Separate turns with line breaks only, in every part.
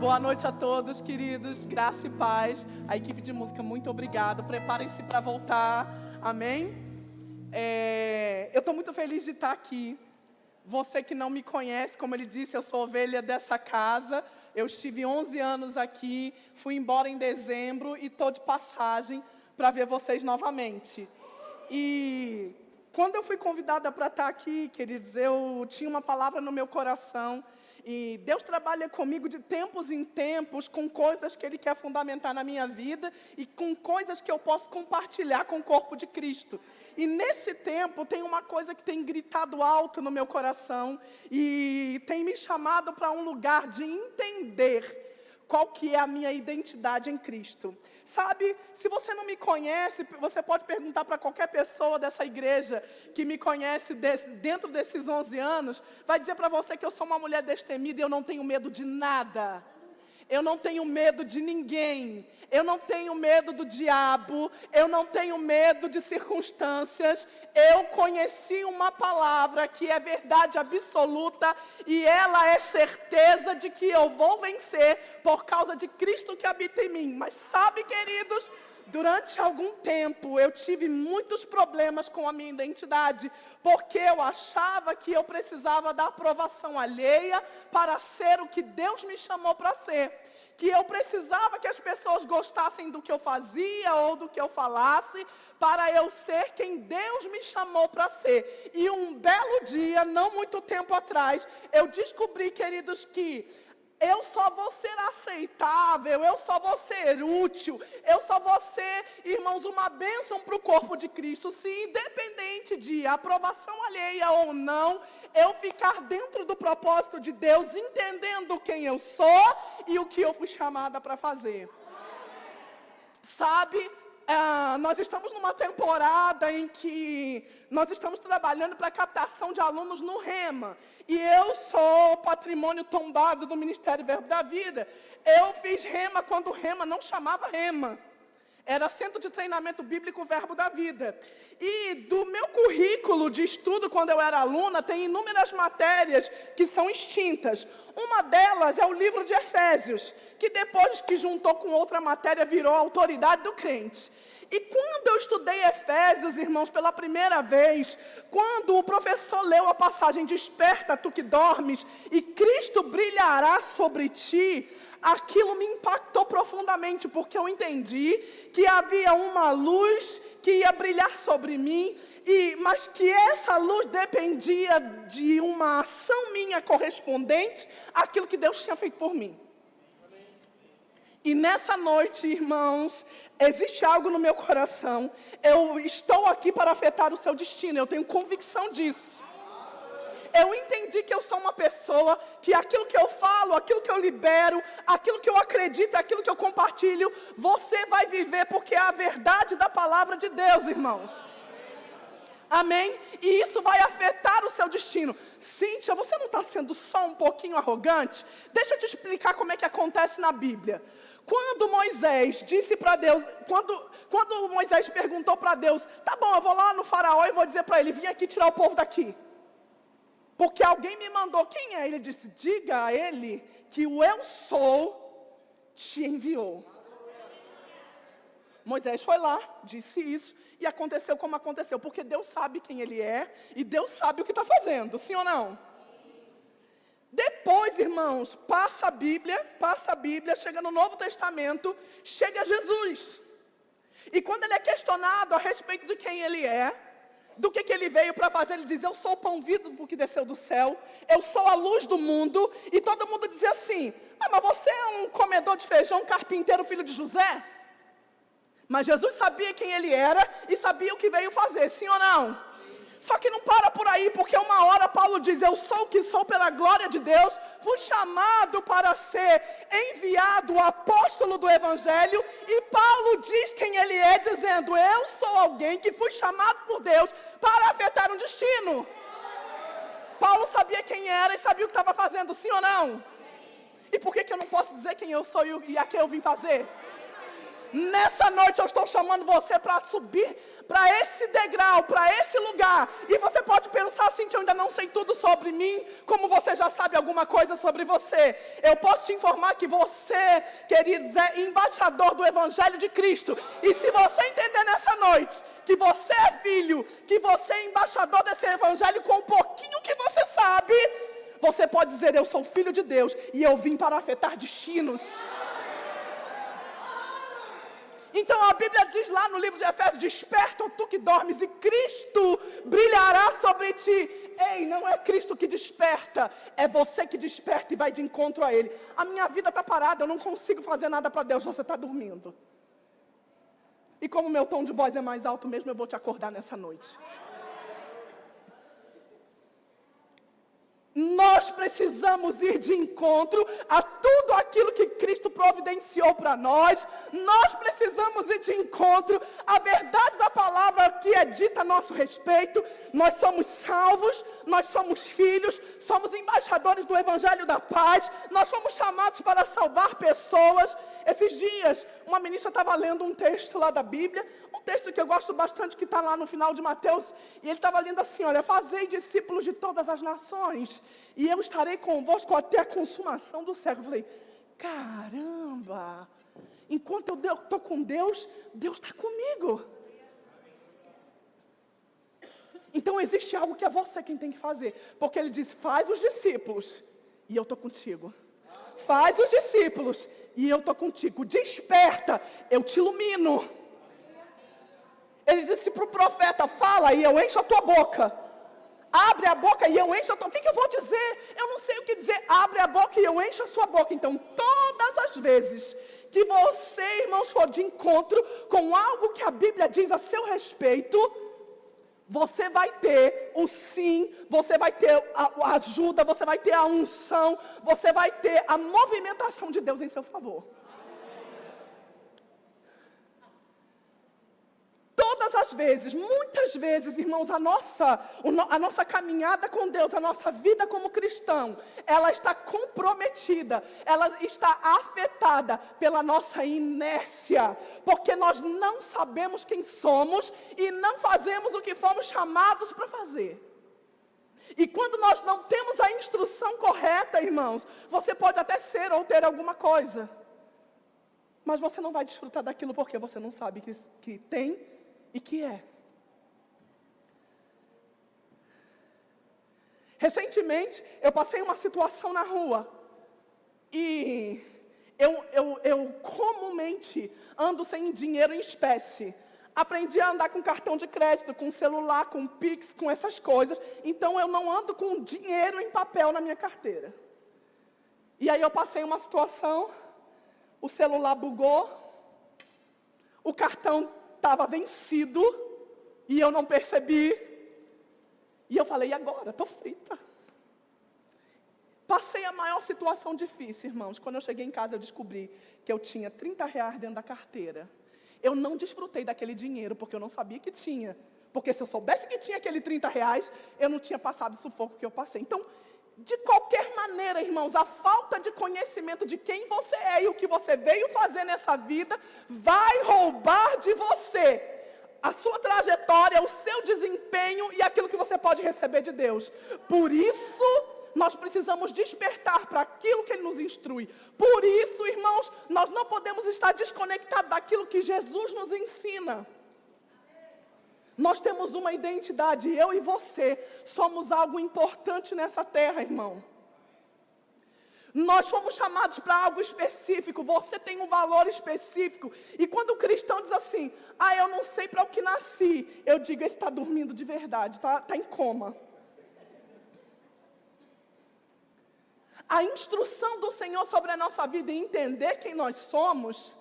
Boa noite a todos, queridos. Graça e paz. A equipe de música, muito obrigada. Preparem-se para voltar. Amém? Eu estou muito feliz de estar aqui. Você que não me conhece, como ele disse, eu sou ovelha dessa casa. Eu estive 11 anos aqui, fui embora em dezembro e estou de passagem para ver vocês novamente. E quando eu fui convidada para estar aqui, queridos, eu tinha uma palavra no meu coração. E Deus trabalha comigo de tempos em tempos com coisas que Ele quer fundamentar na minha vida e com coisas que eu posso compartilhar com o corpo de Cristo. E nesse tempo tem uma coisa que tem gritado alto no meu coração e tem me chamado para um lugar de entender qual que é a minha identidade em Cristo. Sabe, se você não me conhece, você pode perguntar para qualquer pessoa dessa igreja que me conhece dentro desses 11 anos, vai dizer para você que eu sou uma mulher destemida e eu não tenho medo de nada. Eu não tenho medo de ninguém, eu não tenho medo do diabo, eu não tenho medo de circunstâncias. Eu conheci uma palavra que é verdade absoluta e ela é certeza de que eu vou vencer por causa de Cristo que habita em mim. Mas sabe, queridos, durante algum tempo eu tive muitos problemas com a minha identidade, porque eu achava que eu precisava da aprovação alheia para ser o que Deus me chamou para ser. Que eu precisava que as pessoas gostassem do que eu fazia ou do que eu falasse, para eu ser quem Deus me chamou para ser. E um belo dia, não muito tempo atrás, eu descobri, queridos, que eu só vou ser aceitável, eu só vou ser útil, eu só vou ser, irmãos, uma bênção para o corpo de Cristo, se independente de aprovação alheia ou não, eu ficar dentro do propósito de Deus, entendendo quem eu sou e o que eu fui chamada para fazer. Sabe, nós estamos numa temporada em que nós estamos trabalhando para a captação de alunos no Rema. E eu sou patrimônio tombado do Ministério Verbo da Vida. Eu fiz Rema quando o Rema não chamava Rema. Era Centro de Treinamento Bíblico Verbo da Vida. E do meu currículo de estudo, quando eu era aluna, tem inúmeras matérias que são extintas. Uma delas é o livro de Efésios, que depois que juntou com outra matéria, virou a autoridade do crente. E quando eu estudei Efésios, irmãos, pela primeira vez, quando o professor leu a passagem "Desperta, tu que dormes, e Cristo brilhará sobre ti", aquilo me impactou profundamente, porque eu entendi que havia uma luz que ia brilhar sobre mim, mas que essa luz dependia de uma ação minha correspondente àquilo que Deus tinha feito por mim. E nessa noite, irmãos, existe algo no meu coração. Eu estou aqui para afetar o seu destino, eu tenho convicção disso. Eu entendi que eu sou uma pessoa que aquilo que eu falo, aquilo que eu libero, aquilo que eu acredito, aquilo que eu compartilho, você vai viver, porque é a verdade da palavra de Deus, irmãos. Amém? E isso vai afetar o seu destino. Cíntia, você não está sendo só um pouquinho arrogante? Deixa eu te explicar como é que acontece na Bíblia. Quando Moisés disse para Deus, quando Moisés perguntou para Deus, tá bom, eu vou lá no faraó e vou dizer para ele, vim aqui tirar o povo daqui. Porque alguém me mandou, quem é? Ele disse, diga a ele que o eu sou te enviou. Moisés foi lá, disse isso, e aconteceu como aconteceu, porque Deus sabe quem Ele é, e Deus sabe o que está fazendo, sim ou não? Depois, irmãos, passa a Bíblia, chega no Novo Testamento, chega Jesus. E quando ele é questionado a respeito de quem ele é, do que ele veio para fazer, ele diz, eu sou o pão vivo que desceu do céu, eu sou a luz do mundo, e todo mundo dizia assim, mas você é um comedor de feijão, carpinteiro, filho de José? Mas Jesus sabia quem ele era e sabia o que veio fazer, sim ou não? Só que não para por aí, porque uma hora Paulo diz, eu sou o que sou pela glória de Deus, fui chamado para ser enviado, apóstolo do Evangelho, e Paulo diz quem ele é, dizendo, eu sou alguém que fui chamado por Deus para afetar um destino. Paulo sabia quem era e sabia o que estava fazendo, sim ou não? E por que eu não posso dizer quem eu sou e a que eu vim fazer? Nessa noite eu estou chamando você para subir para esse degrau, para esse lugar. E você pode pensar assim, eu ainda não sei tudo sobre mim, como você já sabe alguma coisa sobre você. Eu posso te informar que você, queridos, é embaixador do Evangelho de Cristo. E se você entender nessa noite que você é filho, que você é embaixador desse Evangelho com um pouquinho que você sabe, você pode dizer, eu sou filho de Deus e eu vim para afetar destinos. Então a Bíblia diz lá no livro de Efésios, desperta, tu que dormes, e Cristo brilhará sobre ti. Ei, não é Cristo que desperta, é você que desperta e vai de encontro a Ele. A minha vida está parada, eu não consigo fazer nada para Deus, você está dormindo. E como meu tom de voz é mais alto mesmo, eu vou te acordar nessa noite. Nós precisamos ir de encontro a tudo aquilo que Cristo providenciou para nós. Nós precisamos ir de encontro à verdade da palavra que é dita a nosso respeito. Nós somos salvos, nós somos filhos, somos embaixadores do Evangelho da Paz. Nós somos chamados para salvar pessoas. Esses dias, uma ministra estava lendo um texto lá da Bíblia, um texto que eu gosto bastante, que está lá no final de Mateus, e ele estava lendo assim, olha, fazei discípulos de todas as nações, e eu estarei convosco até a consumação do século. Eu falei, caramba, enquanto eu estou com Deus, Deus está comigo. Então existe algo que é você quem tem que fazer, porque ele diz, faz os discípulos, e eu estou contigo. Faz os discípulos, e eu estou contigo. Desperta, eu te ilumino. Ele disse para o profeta, fala e eu encho a tua boca. Abre a boca e eu encho a tua boca. O que eu vou dizer? Eu não sei o que dizer. Abre a boca e eu encho a sua boca. Então, todas as vezes que você, irmãos, for de encontro com algo que a Bíblia diz a seu respeito, você vai ter o sim, você vai ter a ajuda, você vai ter a unção, você vai ter a movimentação de Deus em seu favor. Todas as vezes, muitas vezes, irmãos, a nossa caminhada com Deus, a nossa vida como cristão, ela está comprometida, ela está afetada pela nossa inércia, porque nós não sabemos quem somos e não fazemos o que fomos chamados para fazer. E quando nós não temos a instrução correta, irmãos, você pode até ser ou ter alguma coisa, mas você não vai desfrutar daquilo porque você não sabe que tem e que é. Recentemente, eu passei uma situação na rua. E eu comumente ando sem dinheiro em espécie. Aprendi a andar com cartão de crédito, com celular, com Pix, com essas coisas. Então, eu não ando com dinheiro em papel na minha carteira. E aí, eu passei uma situação, o celular bugou, o cartão estava vencido, e eu não percebi, e eu falei, e agora? Estou frita. Passei a maior situação difícil, irmãos. Quando eu cheguei em casa, eu descobri que eu tinha R$30 dentro da carteira. Eu não desfrutei daquele dinheiro, porque eu não sabia que tinha. Porque se eu soubesse que tinha aquele R$30, eu não tinha passado o sufoco que eu passei. Então, de qualquer maneira, irmãos, a falta de conhecimento de quem você é e o que você veio fazer nessa vida vai roubar de você a sua trajetória, o seu desempenho e aquilo que você pode receber de Deus. Por isso, nós precisamos despertar para aquilo que Ele nos instrui. Por isso, irmãos, nós não podemos estar desconectados daquilo que Jesus nos ensina. Nós temos uma identidade, eu e você somos algo importante nessa terra, irmão. Nós fomos chamados para algo específico, você tem um valor específico. E quando o cristão diz assim, eu não sei para o que nasci, eu digo, esse está dormindo de verdade, está em coma. A instrução do Senhor sobre a nossa vida e entender quem nós somos,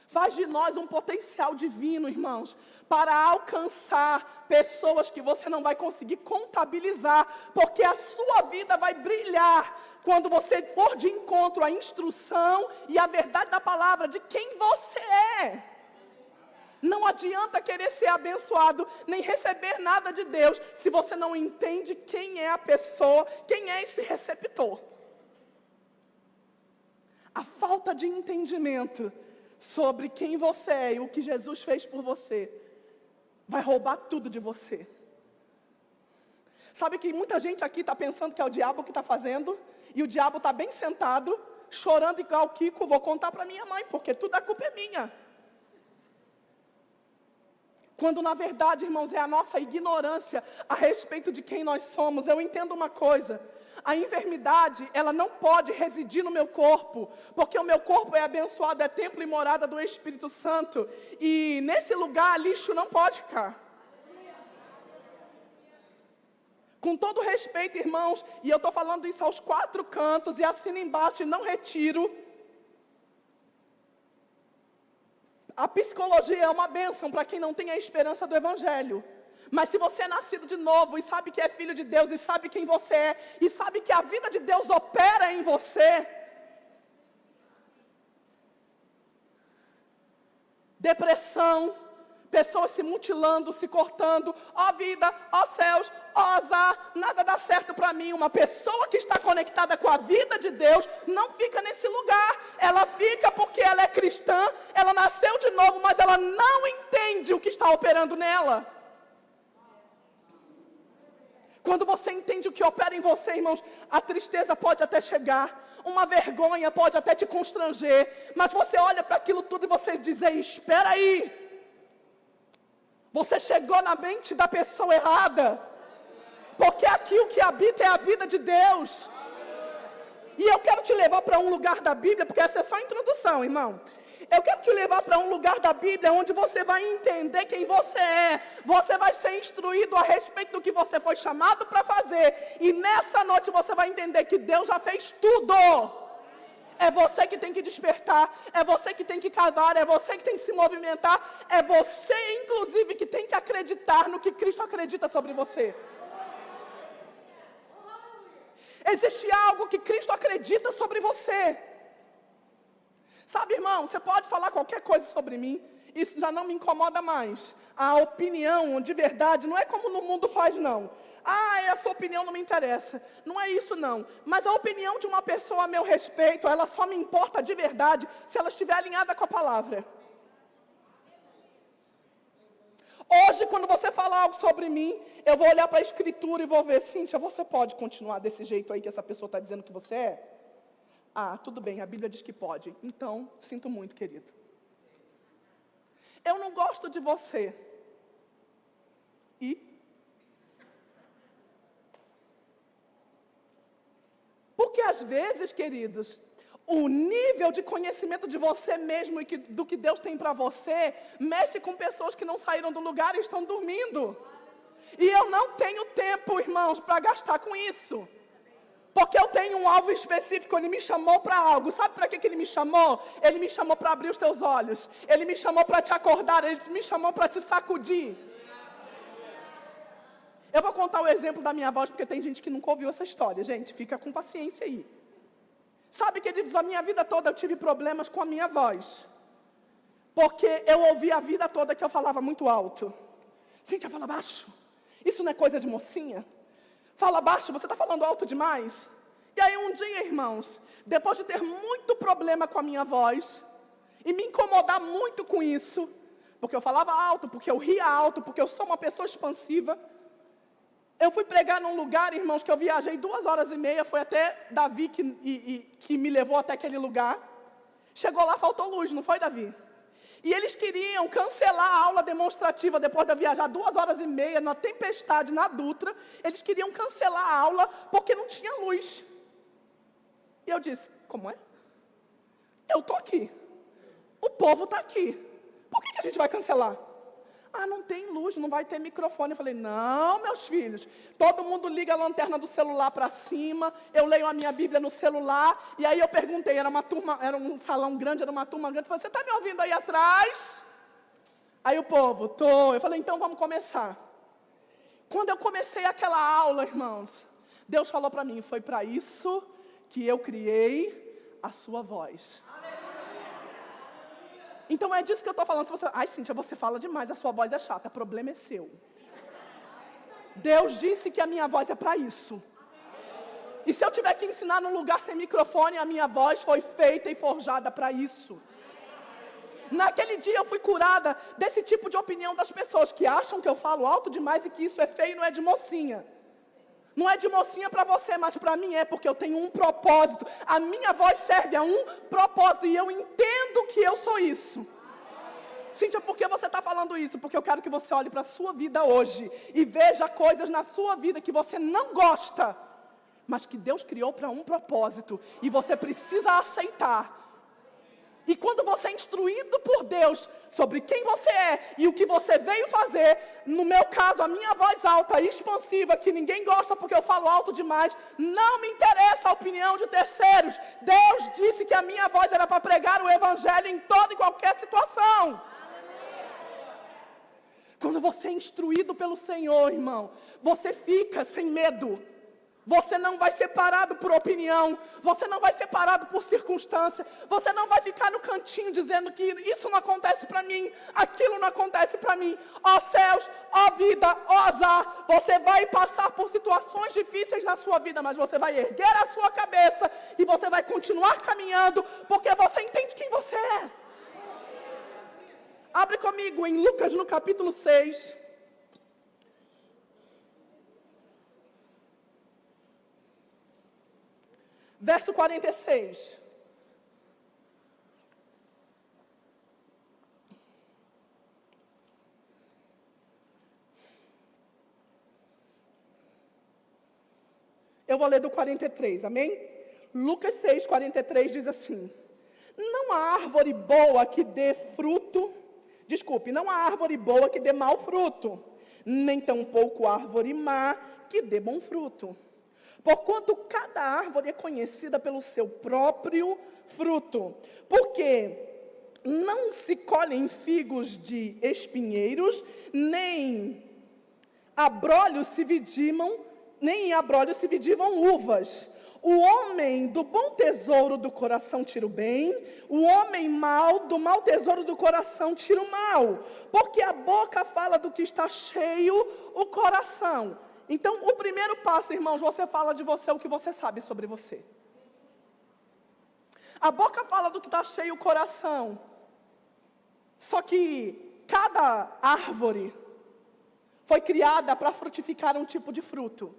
faz de nós um potencial divino, irmãos, para alcançar pessoas que você não vai conseguir contabilizar, porque a sua vida vai brilhar quando você for de encontro à instrução e à verdade da palavra de quem você é. Não adianta querer ser abençoado, nem receber nada de Deus, se você não entende quem é a pessoa, quem é esse receptor. A falta de entendimento sobre quem você é e o que Jesus fez por você vai roubar tudo de você. Sabe que muita gente aqui está pensando que é o diabo que está fazendo, e o diabo está bem sentado, chorando igual o Kiko, vou contar para minha mãe, porque tudo a culpa é minha. Quando na verdade, irmãos, é a nossa ignorância a respeito de quem nós somos. Eu entendo uma coisa, a enfermidade, ela não pode residir no meu corpo, porque o meu corpo é abençoado, é templo e morada do Espírito Santo, e nesse lugar lixo não pode ficar. Com todo respeito, irmãos, e eu estou falando isso aos 4 cantos, e assino embaixo e não retiro. A psicologia é uma bênção para quem não tem a esperança do Evangelho. Mas se você é nascido de novo, e sabe que é filho de Deus, e sabe quem você é, e sabe que a vida de Deus opera em você, depressão, pessoas se mutilando, se cortando, ó vida, ó céus, ó azar, nada dá certo para mim. Uma pessoa que está conectada com a vida de Deus não fica nesse lugar. Ela fica porque ela é cristã, ela nasceu de novo, mas ela não entende o que está operando nela. Quando você entende o que opera em você, irmãos, a tristeza pode até chegar, uma vergonha pode até te constranger, mas você olha para aquilo tudo e você diz: ei, espera aí. Você chegou na mente da pessoa errada, porque aqui o que habita é a vida de Deus. E eu quero te levar para um lugar da Bíblia, porque essa é só a introdução, irmão. Eu quero te levar para um lugar da Bíblia onde você vai entender quem você é. Você vai ser instruído a respeito do que você foi chamado para fazer. E nessa noite você vai entender que Deus já fez tudo. É você que tem que despertar, é você que tem que cavar, é você que tem que se movimentar, é você, inclusive, que tem que acreditar no que Cristo acredita sobre você. Existe algo que Cristo acredita sobre você. Sabe, irmão, você pode falar qualquer coisa sobre mim, isso já não me incomoda mais. A opinião de verdade não é como no mundo faz, não. Ah, essa opinião não me interessa. Não é isso, não. Mas a opinião de uma pessoa a meu respeito, ela só me importa de verdade se ela estiver alinhada com a palavra. Hoje, quando você falar algo sobre mim, eu vou olhar para a Escritura e vou ver: Cíntia, você pode continuar desse jeito aí que essa pessoa está dizendo que você é? Ah, tudo bem, a Bíblia diz que pode. Então, sinto muito, querido. Eu não gosto de você. E? Porque às vezes, queridos, o nível de conhecimento de você mesmo e do que Deus tem para você mexe com pessoas que não saíram do lugar e estão dormindo. E eu não tenho tempo, irmãos, para gastar com isso. Porque eu tenho um alvo específico, Ele me chamou para algo. Sabe para que Ele me chamou? Ele me chamou para abrir os teus olhos. Ele me chamou para te acordar. Ele me chamou para te sacudir. Eu vou contar o exemplo da minha voz, porque tem gente que nunca ouviu essa história. Gente, fica com paciência aí. Sabe, queridos, a minha vida toda eu tive problemas com a minha voz. Porque eu ouvi a vida toda que eu falava muito alto. Cíntia, fala baixo. Isso não é coisa de mocinha? Fala baixo, você está falando alto demais. E aí um dia, irmãos, depois de ter muito problema com a minha voz, e me incomodar muito com isso, porque eu falava alto, porque eu ria alto, porque eu sou uma pessoa expansiva, eu fui pregar num lugar, irmãos, que eu viajei 2h30, foi até Davi que me levou até aquele lugar. Chegou lá, faltou luz, não foi, Davi? E eles queriam cancelar a aula demonstrativa depois de viajar 2h30, na tempestade, na Dutra. Eles queriam cancelar a aula porque não tinha luz. E eu disse: como é? Eu estou aqui. O povo está aqui. Por que a gente vai cancelar? Ah, não tem luz, não vai ter microfone. Eu falei: não, meus filhos, todo mundo liga a lanterna do celular para cima, eu leio a minha Bíblia no celular. E aí eu perguntei, era uma turma, era um salão grande, era uma turma grande. Eu falei: você está me ouvindo aí atrás? Aí o povo: tô. Eu falei: então vamos começar. Quando eu comecei aquela aula, irmãos, Deus falou para mim: foi para isso que eu criei a sua voz. Então é disso que eu estou falando. Se você, ai, Cíntia, você fala demais, a sua voz é chata. O problema é seu. Deus disse que a minha voz é para isso. E se eu tiver que ensinar num lugar sem microfone, a minha voz foi feita e forjada para isso. Naquele dia eu fui curada desse tipo de opinião das pessoas que acham que eu falo alto demais e que isso é feio e não é de mocinha. Não é de mocinha para você, mas para mim é, porque eu tenho um propósito. A minha voz serve a um propósito e eu entendo que eu sou isso. Cíntia, por que você está falando isso? Porque eu quero que você olhe para a sua vida hoje e veja coisas na sua vida que você não gosta, mas que Deus criou para um propósito e você precisa aceitar. E quando você é instruído por Deus sobre quem você é e o que você veio fazer, no meu caso, a minha voz alta e expansiva, que ninguém gosta porque eu falo alto demais, não me interessa a opinião de terceiros. Deus disse que a minha voz era para pregar o evangelho em toda e qualquer situação. Quando você é instruído pelo Senhor, irmão, você fica sem medo. Você não vai ser parado por opinião, você não vai ser parado por circunstância, você não vai ficar no cantinho dizendo que isso não acontece para mim, aquilo não acontece para mim. Ó céus, ó vida, ó azar, você vai passar por situações difíceis na sua vida, mas você vai erguer a sua cabeça e você vai continuar caminhando, porque você entende quem você é. Abre comigo em Lucas no capítulo 6. Verso 46. Eu vou ler do 43, amém? Lucas 6, 43 diz assim: não há árvore boa que dê fruto, não há árvore boa que dê mau fruto, nem tampouco árvore má que dê bom fruto. Porquanto cada árvore é conhecida pelo seu próprio fruto. Porque não se colhem figos de espinheiros, nem em abrolhos se vidivam uvas. O homem do bom tesouro do coração tira o bem, o homem mau do mau tesouro do coração tira o mal. Porque a boca fala do que está cheio o coração. Então, o primeiro passo, irmãos, você fala de você o que você sabe sobre você. A boca fala do que está cheio o coração. Só que cada árvore foi criada para frutificar um tipo de fruto.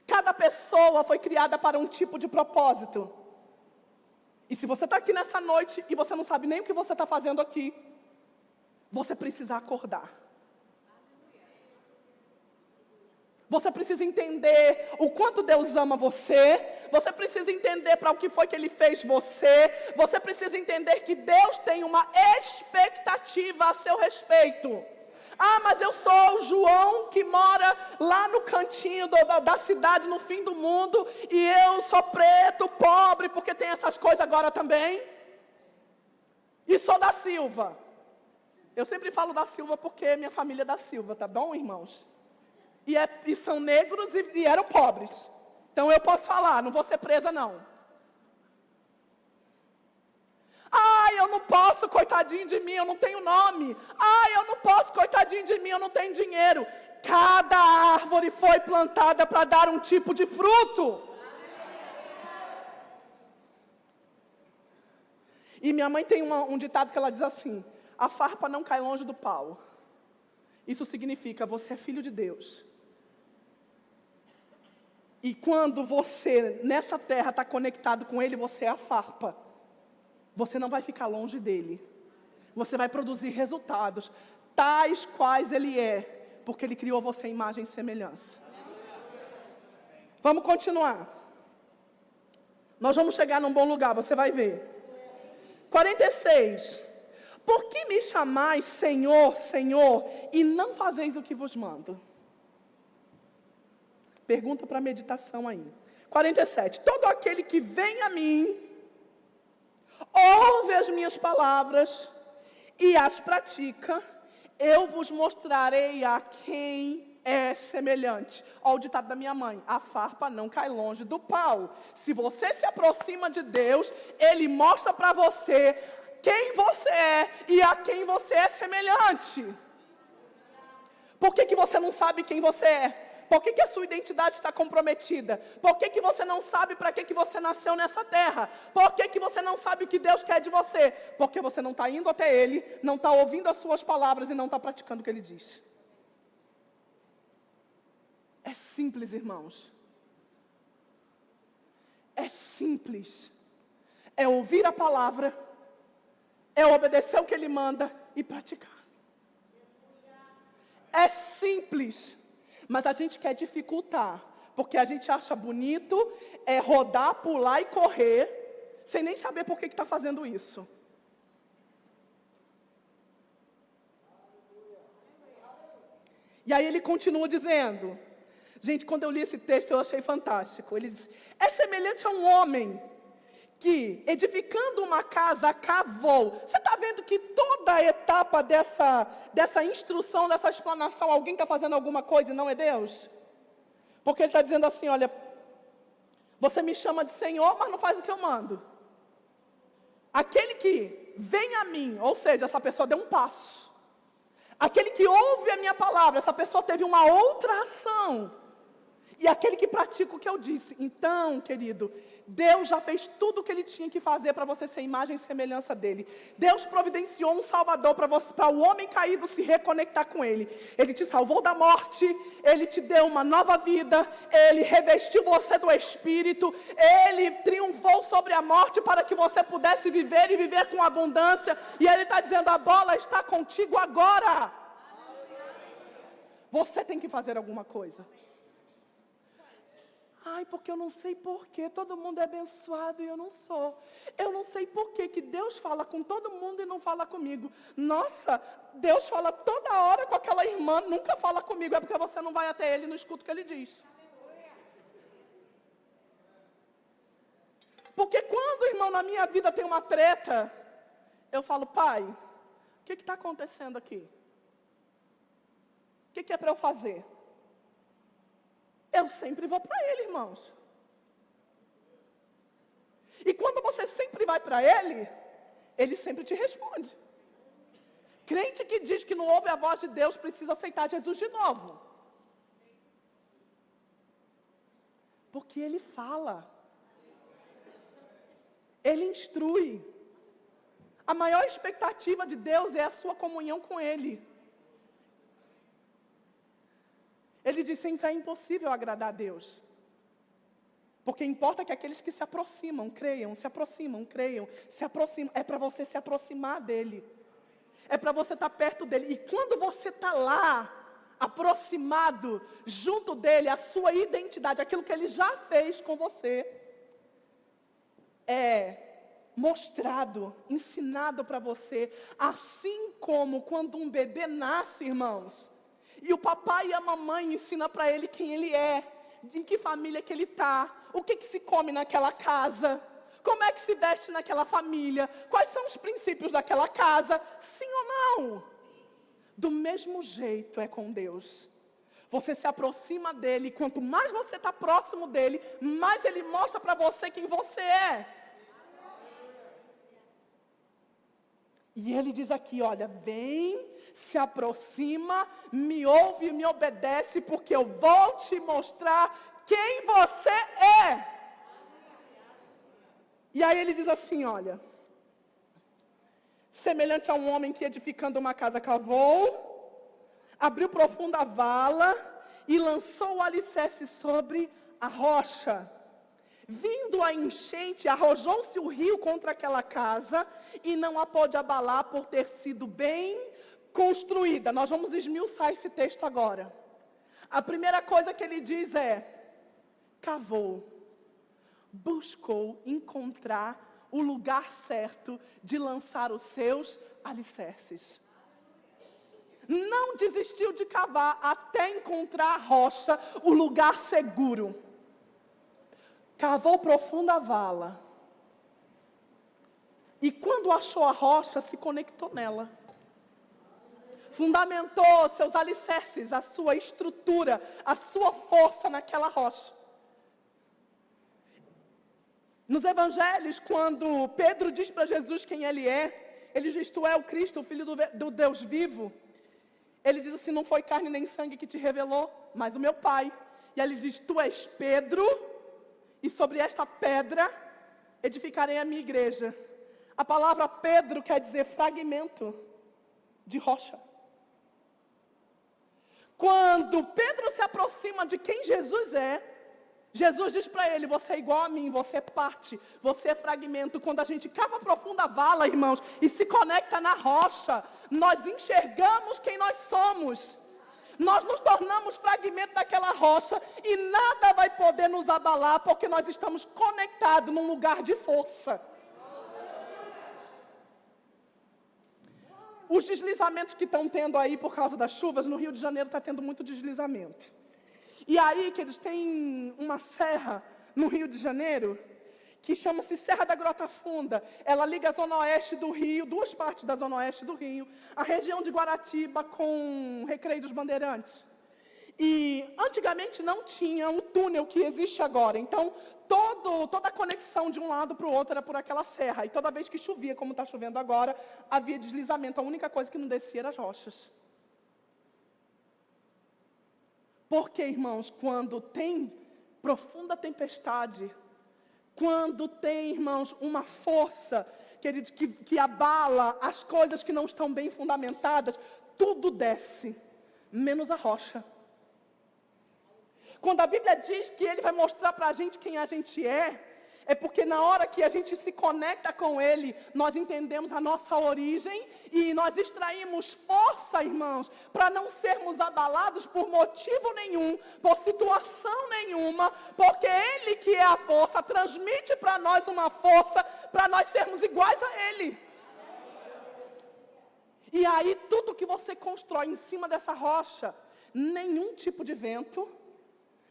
Cada pessoa foi criada para um tipo de propósito. E se você está aqui nessa noite e você não sabe nem o que você está fazendo aqui, você precisa acordar. Você precisa entender o quanto Deus ama você. Você precisa entender para o que foi que Ele fez você. Você precisa entender que Deus tem uma expectativa a seu respeito. Ah, mas eu sou o João que mora lá no cantinho da cidade, no fim do mundo. E eu sou preto, pobre, porque tem essas coisas agora também. E sou da Silva. Eu sempre falo da Silva porque minha família é da Silva, tá bom, irmãos? E são negros e eram pobres. Então eu posso falar, não vou ser presa não. Ai, eu não posso, coitadinho de mim, eu não tenho nome. Ai, eu não posso, coitadinho de mim, eu não tenho dinheiro. Cada árvore foi plantada para dar um tipo de fruto. E minha mãe tem um ditado que ela diz assim: a farpa não cai longe do pau. Isso significa, você é filho de Deus. E quando você, nessa terra, está conectado com Ele, você é a farpa. Você não vai ficar longe dEle. Você vai produzir resultados, tais quais Ele é, porque Ele criou você à imagem e semelhança. Vamos continuar. Nós vamos chegar num bom lugar, você vai ver. 46. Por que me chamais Senhor, Senhor, e não fazeis o que vos mando? Pergunta para meditação aí. 47. Todo aquele que vem a mim, ouve as minhas palavras e as pratica, eu vos mostrarei a quem é semelhante. Olha o ditado da minha mãe: a farpa não cai longe do pau. Se você se aproxima de Deus, Ele mostra para você quem você é e a quem você é semelhante. Por que você não sabe quem você é? Por que a sua identidade está comprometida? Por que você não sabe para que você nasceu nessa terra? Por que você não sabe o que Deus quer de você? Porque você não está indo até Ele, não está ouvindo as suas palavras e não está praticando o que Ele diz. É simples, irmãos. É simples. É ouvir a palavra, é obedecer o que Ele manda e praticar. É simples. Mas a gente quer dificultar, porque a gente acha bonito rodar, pular e correr, sem nem saber por que está fazendo isso. E aí ele continua dizendo, gente, quando eu li esse texto eu achei fantástico. Ele diz, é semelhante a um homem que, edificando uma casa, cavou. Você está vendo que toda a etapa dessa instrução, dessa explanação, alguém está fazendo alguma coisa e não é Deus? Porque ele está dizendo assim, olha, você me chama de Senhor, mas não faz o que eu mando. Aquele que vem a mim, ou seja, essa pessoa deu um passo. Aquele que ouve a minha palavra, essa pessoa teve uma outra ação. E aquele que pratica o que eu disse. Então, querido, Deus já fez tudo o que Ele tinha que fazer para você ser imagem e semelhança dEle. Deus providenciou um Salvador para o homem caído se reconectar com Ele. Ele te salvou da morte, Ele te deu uma nova vida, Ele revestiu você do Espírito, Ele triunfou sobre a morte para que você pudesse viver e viver com abundância. E Ele está dizendo, a bola está contigo agora. Você tem que fazer alguma coisa. Ai, porque eu não sei porquê, todo mundo é abençoado e eu não sou. Eu não sei porquê que Deus fala com todo mundo e não fala comigo. Nossa, Deus fala toda hora com aquela irmã, nunca fala comigo. É porque você não vai até Ele e não escuta o que Ele diz. Porque quando, irmão, na minha vida tem uma treta, eu falo, Pai, o que está acontecendo aqui? O que é para eu fazer? Eu sempre vou para Ele, irmãos. E quando você sempre vai para Ele, Ele sempre te responde. Crente que diz que não ouve a voz de Deus precisa aceitar Jesus de novo. Porque Ele fala. Ele instrui. A maior expectativa de Deus é a sua comunhão com Ele. Ele disse, sem fé é impossível agradar a Deus. Porque importa que aqueles que se aproximam, creiam, se aproximam, creiam, se aproximam. É para você se aproximar dEle. É para você estar perto dEle. E quando você está lá, aproximado, junto dEle, a sua identidade, aquilo que Ele já fez com você, é mostrado, ensinado para você. Assim como quando um bebê nasce, irmãos, e o papai e a mamãe ensinam para ele quem ele é, em que família que ele está, o que se come naquela casa, como é que se veste naquela família, quais são os princípios daquela casa, sim ou não? Do mesmo jeito é com Deus. Você se aproxima dEle, quanto mais você está próximo dEle, mais Ele mostra para você quem você é. E Ele diz aqui, olha, vem, se aproxima, me ouve e me obedece, porque eu vou te mostrar quem você é. E aí ele diz assim, olha, semelhante a um homem que edificando uma casa cavou, abriu profunda vala e lançou o alicerce sobre a rocha. Vindo a enchente, arrojou-se o rio contra aquela casa e não a pôde abalar por ter sido bem construída. Nós vamos esmiuçar esse texto agora. A primeira coisa que ele diz é, cavou, buscou encontrar o lugar certo de lançar os seus alicerces. Não desistiu de cavar até encontrar a rocha, o lugar seguro. Cavou profunda vala. E quando achou a rocha, se conectou nela. Fundamentou seus alicerces, a sua estrutura, a sua força naquela rocha. Nos evangelhos, quando Pedro diz para Jesus quem ele diz, tu é o Cristo, o Filho do Deus vivo. Ele diz assim, não foi carne nem sangue que te revelou, mas o meu Pai. E aí ele diz, tu és Pedro, e sobre esta pedra edificarei a minha igreja. A palavra Pedro quer dizer fragmento de rocha. Quando Pedro se aproxima de quem Jesus é, Jesus diz para ele, você é igual a mim, você é parte, você é fragmento. Quando a gente cava profunda a vala, irmãos, e se conecta na rocha, nós enxergamos quem nós somos. Nós nos tornamos fragmento daquela rocha e nada vai poder nos abalar, porque nós estamos conectados num lugar de força. Os deslizamentos que estão tendo aí por causa das chuvas, no Rio de Janeiro está tendo muito deslizamento. E aí que eles têm uma serra no Rio de Janeiro, que chama-se Serra da Grota Funda. Ela liga a zona oeste do Rio, duas partes da zona oeste do Rio, a região de Guaratiba com Recreio dos Bandeirantes. E antigamente não tinha o túnel que existe agora. Então, toda a conexão de um lado para o outro era por aquela serra. E toda vez que chovia, como está chovendo agora, havia deslizamento. A única coisa que não descia eram as rochas. Porque, irmãos, quando tem profunda tempestade, quando tem, irmãos, uma força que abala as coisas que não estão bem fundamentadas, tudo desce, menos a rocha. Quando a Bíblia diz que Ele vai mostrar para a gente quem a gente é porque na hora que a gente se conecta com Ele, nós entendemos a nossa origem e nós extraímos força, irmãos, para não sermos abalados por motivo nenhum, por situação nenhuma, porque Ele que é a força, transmite para nós uma força para nós sermos iguais a Ele. E aí tudo que você constrói em cima dessa rocha, nenhum tipo de vento,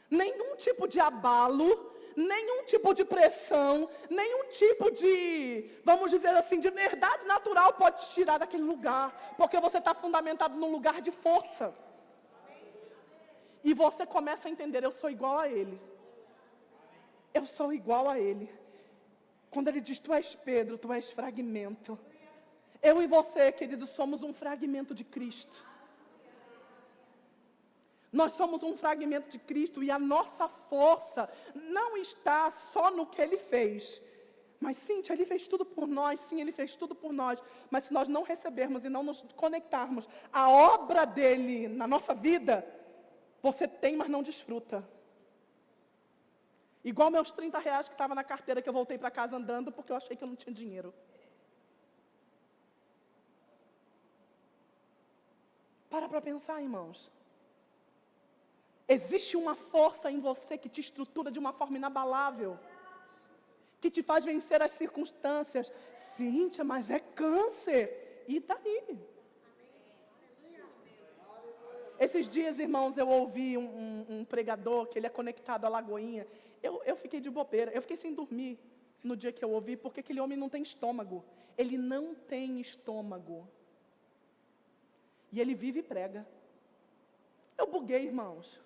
nenhum tipo de abalo, nenhum tipo de pressão, nenhum tipo de, vamos dizer assim, de verdade natural pode te tirar daquele lugar, porque você está fundamentado num lugar de força. E você começa a entender, eu sou igual a Ele. Eu sou igual a Ele. Quando Ele diz, tu és Pedro, tu és fragmento. Eu e você, queridos, somos um fragmento de Cristo. Nós somos um fragmento de Cristo e a nossa força não está só no que Ele fez. Mas, Cíntia, Ele fez tudo por nós, sim, Ele fez tudo por nós. Mas se nós não recebermos e não nos conectarmos à obra dEle na nossa vida, você tem, mas não desfruta. Igual meus 30 reais que estavam na carteira, que eu voltei para casa andando porque eu achei que eu não tinha dinheiro. Para pensar, irmãos. Existe uma força em você que te estrutura de uma forma inabalável, que te faz vencer as circunstâncias. Cíntia, mas é câncer. E daí? Esses dias, irmãos, eu ouvi um pregador, que ele é conectado à Lagoinha. Eu fiquei de bobeira, eu fiquei sem dormir no dia que eu ouvi, porque aquele homem não tem estômago. Ele não tem estômago. E ele vive e prega. Eu buguei, irmãos.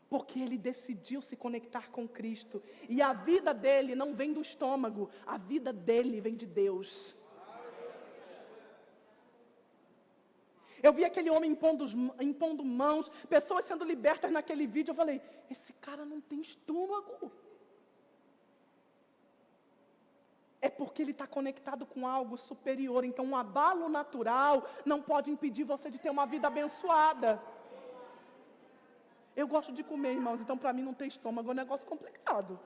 Porque ele decidiu se conectar com Cristo. E a vida dele não vem do estômago. A vida dele vem de Deus. Eu vi aquele homem impondo mãos, pessoas sendo libertas naquele vídeo. Eu falei, esse cara não tem estômago. É porque ele está conectado com algo superior. Então, um abalo natural não pode impedir você de ter uma vida abençoada. Eu gosto de comer, irmãos, então para mim não ter estômago é um negócio complicado.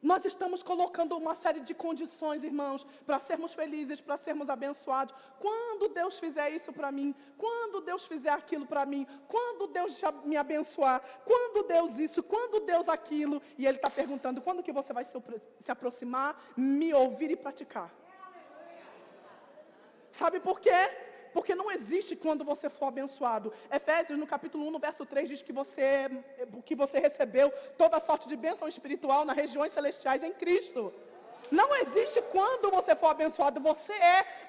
Nós estamos colocando uma série de condições, irmãos, para sermos felizes, para sermos abençoados. Quando Deus fizer isso para mim, quando Deus fizer aquilo para mim, quando Deus me abençoar, quando Deus isso, quando Deus aquilo. E Ele está perguntando, quando que você vai se aproximar, me ouvir e praticar? Sabe por quê? Porque não existe quando você for abençoado. Efésios, no capítulo 1, no verso 3, diz que você recebeu toda sorte de bênção espiritual nas regiões celestiais em Cristo. Não existe quando você for abençoado.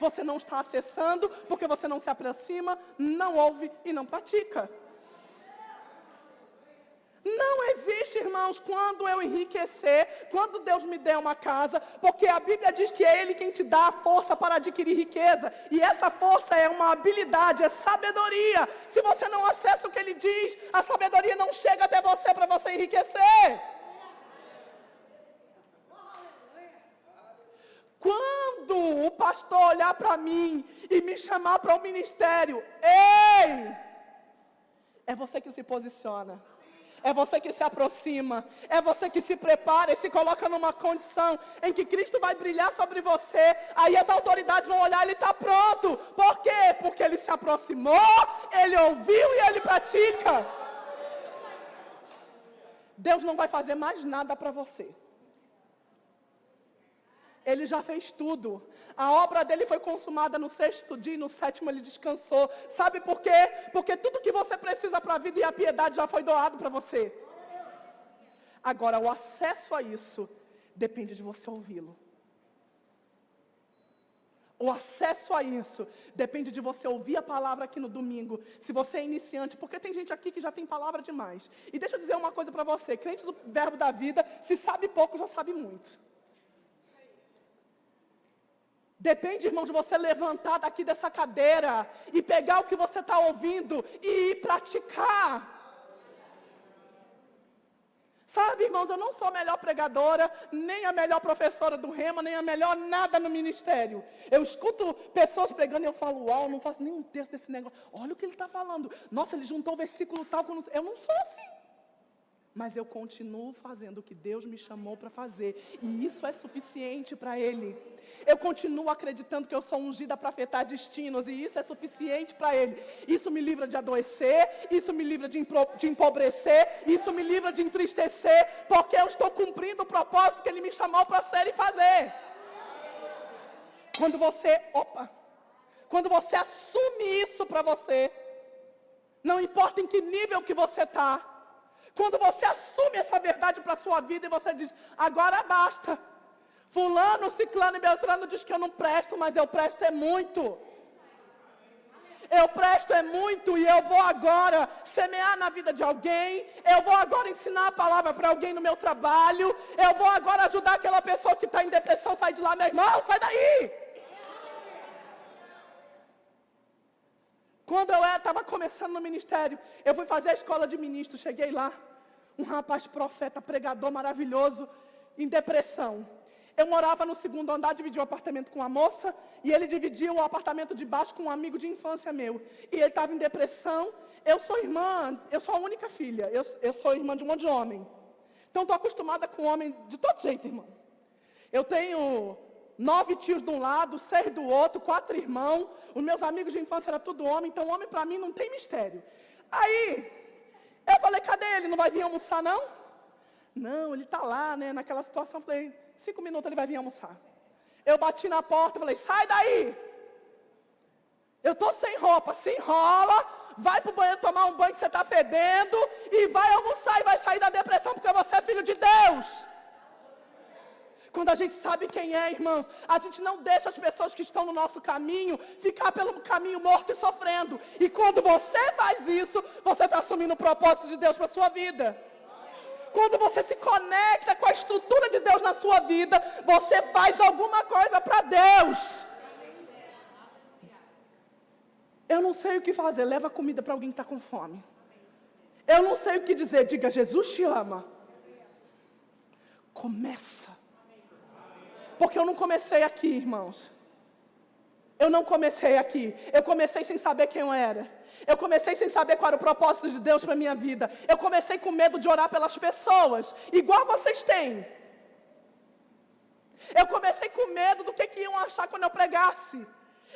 Você não está acessando, porque você não se aproxima, não ouve e não pratica. Não existe, irmão. irmãos, quando eu enriquecer, quando Deus me der uma casa, porque a Bíblia diz que é Ele quem te dá a força para adquirir riqueza, e essa força é uma habilidade, é sabedoria. Se você não acessa o que Ele diz, a sabedoria não chega até você para você enriquecer. Quando o pastor olhar para mim e me chamar para o ministério, ei, é você que se posiciona, é você que se aproxima, é você que se prepara e se coloca numa condição em que Cristo vai brilhar sobre você, aí as autoridades vão olhar, ele está pronto. Por quê? Porque ele se aproximou, ele ouviu e ele pratica. Deus não vai fazer mais nada para você. Ele já fez tudo. A obra dele foi consumada no 6º dia e no 7º ele descansou. Sabe por quê? Porque tudo que você precisa para a vida e a piedade já foi doado para você. Agora, o acesso a isso depende de você ouvi-lo. O acesso a isso depende de você ouvir a palavra aqui no domingo. Se você é iniciante, porque tem gente aqui que já tem palavra demais. E deixa eu dizer uma coisa para você. Crente do Verbo da Vida, se sabe pouco, já sabe muito. Depende, irmão, de você levantar daqui dessa cadeira e pegar o que você está ouvindo e ir praticar. Sabe, irmãos, eu não sou a melhor pregadora, nem a melhor professora do Rema, nem a melhor nada no ministério. Eu escuto pessoas pregando e eu falo, uau, não faço nenhum texto desse negócio. Olha o que ele está falando. Nossa, ele juntou o versículo tal. Eu não sou assim. Mas eu continuo fazendo o que Deus me chamou para fazer. E isso é suficiente para Ele. Eu continuo acreditando que eu sou ungida para afetar destinos. E isso é suficiente para Ele. Isso me livra de adoecer. Isso me livra de empobrecer. Isso me livra de entristecer. Porque eu estou cumprindo o propósito que Ele me chamou para ser e fazer. Quando você assume isso para você, não importa em que nível que você está, quando você assume essa verdade para a sua vida e você diz, agora basta. Fulano, Ciclano e Beltrano diz que eu não presto, mas eu presto é muito. Eu presto é muito e eu vou agora semear na vida de alguém. Eu vou agora ensinar a palavra para alguém no meu trabalho. Eu vou agora ajudar aquela pessoa que está em depressão, sai de lá, meu irmão, sai daí. Quando eu estava começando no ministério, eu fui fazer a escola de ministro, cheguei lá, um rapaz profeta, pregador maravilhoso, em depressão. Eu morava no 2º andar, dividi o apartamento com uma moça, e ele dividia o apartamento de baixo com um amigo de infância meu. E ele estava em depressão, eu sou a única filha, eu sou irmã de um monte de homem. Então estou acostumada com homem de todo jeito, irmão. Eu tenho 9 tios de um lado, 6 do outro, 4 irmãos. Os meus amigos de infância eram tudo homem, então homem para mim não tem mistério. Aí, eu falei, cadê ele? Não vai vir almoçar, não? Não, ele está lá, né, naquela situação. Eu falei, 5 minutos ele vai vir almoçar. Eu bati na porta e falei, sai daí! Eu estou sem roupa, se enrola, vai para o banheiro tomar um banho que você está fedendo e vai almoçar e vai sair da depressão porque você é filho de Deus. Quando a gente sabe quem é, irmãos, a gente não deixa as pessoas que estão no nosso caminho ficar pelo caminho morto e sofrendo. E quando você faz isso, você está assumindo o propósito de Deus para a sua vida. Quando você se conecta com a estrutura de Deus na sua vida, você faz alguma coisa para Deus. Eu não sei o que fazer, leva comida para alguém que está com fome. Eu não sei o que dizer, diga, Jesus te ama. Começa. Porque eu não comecei aqui, irmãos. Eu não comecei aqui. Eu comecei sem saber quem eu era. Eu comecei sem saber qual era o propósito de Deus para a minha vida. Eu comecei com medo de orar pelas pessoas, igual vocês têm. Eu comecei com medo do que iam achar quando eu pregasse.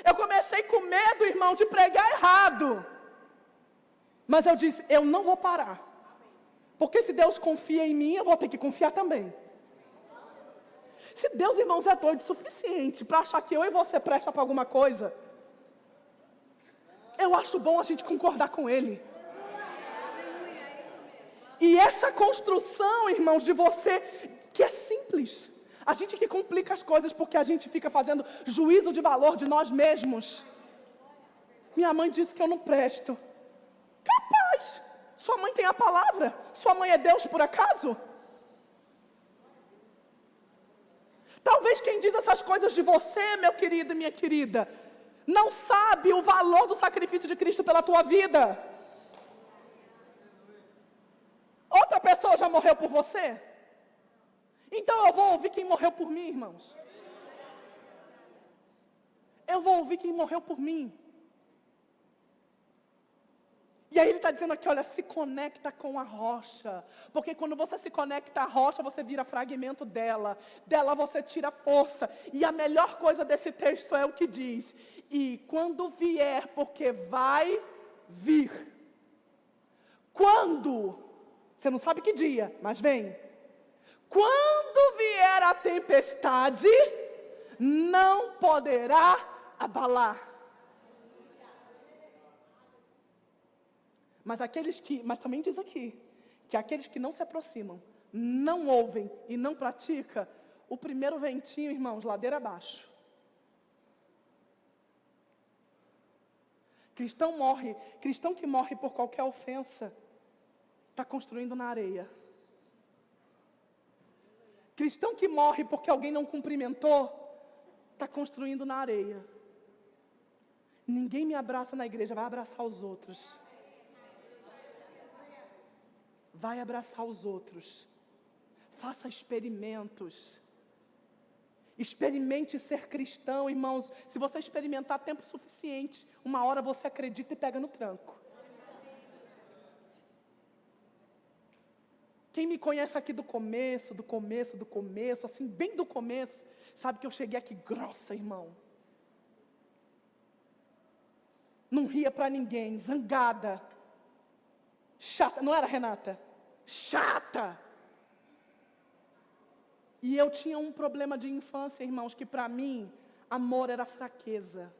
Eu comecei com medo, irmão, de pregar errado. Mas eu disse, eu não vou parar. Porque se Deus confia em mim, eu vou ter que confiar também. Se Deus, irmãos, é doido o suficiente para achar que eu e você presta para alguma coisa, eu acho bom a gente concordar com Ele. E essa construção, irmãos, de você, que é simples. A gente que complica as coisas porque a gente fica fazendo juízo de valor de nós mesmos. Minha mãe disse que eu não presto. Capaz, Sua mãe tem a palavra. Sua mãe é Deus por acaso? Talvez quem diz essas coisas de você, meu querido e minha querida, não sabe o valor do sacrifício de Cristo pela tua vida. Outra pessoa já morreu por você? Então eu vou ouvir quem morreu por mim, irmãos. Eu vou ouvir quem morreu por mim. E aí ele está dizendo aqui, olha, se conecta com a rocha. Porque quando você se conecta à rocha, você vira fragmento dela. Dela você tira força. E a melhor coisa desse texto é o que diz. E quando vier, porque vai vir. Quando? Você não sabe que dia, mas vem. Quando vier a tempestade, não poderá abalar. Mas também diz aqui, que aqueles que não se aproximam, não ouvem e não praticam, o primeiro ventinho, irmãos, ladeira abaixo. Cristão que morre por qualquer ofensa, está construindo na areia. Cristão que morre porque alguém não cumprimentou, está construindo na areia. Ninguém me abraça na igreja, vai abraçar os outros. Vai abraçar os outros. Faça experimentos. Experimente ser cristão, irmãos. Se você experimentar tempo suficiente, uma hora você acredita e pega no tranco. Quem me conhece aqui do começo, assim, bem do começo, sabe que eu cheguei aqui grossa, irmão. Não ria para ninguém, zangada. Chata, não era, Renata? Chata. E eu tinha um problema de infância, irmãos, que para mim, amor era fraqueza.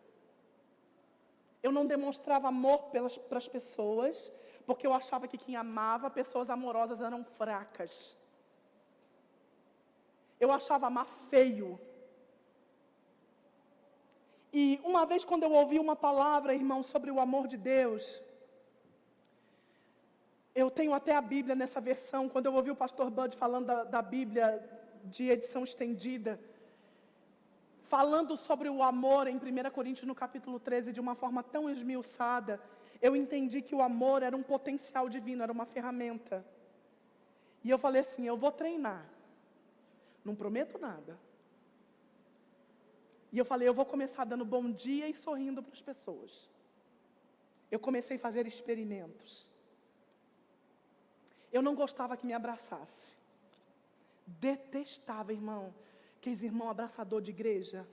Eu não demonstrava amor para as pessoas, porque eu achava que quem amava pessoas amorosas eram fracas. Eu achava amar feio. E uma vez quando eu ouvi uma palavra, irmão, sobre o amor de Deus, eu tenho até a Bíblia nessa versão, quando eu ouvi o pastor Bud falando da Bíblia de edição estendida, falando sobre o amor em 1 Coríntios no capítulo 13, de uma forma tão esmiuçada, eu entendi que o amor era um potencial divino, era uma ferramenta. E eu falei assim, eu vou treinar, não prometo nada. E eu falei, eu vou começar dando bom dia e sorrindo para as pessoas. Eu comecei a fazer experimentos. Eu não gostava que me abraçasse. Detestava, irmão, aqueles irmão abraçador de igreja.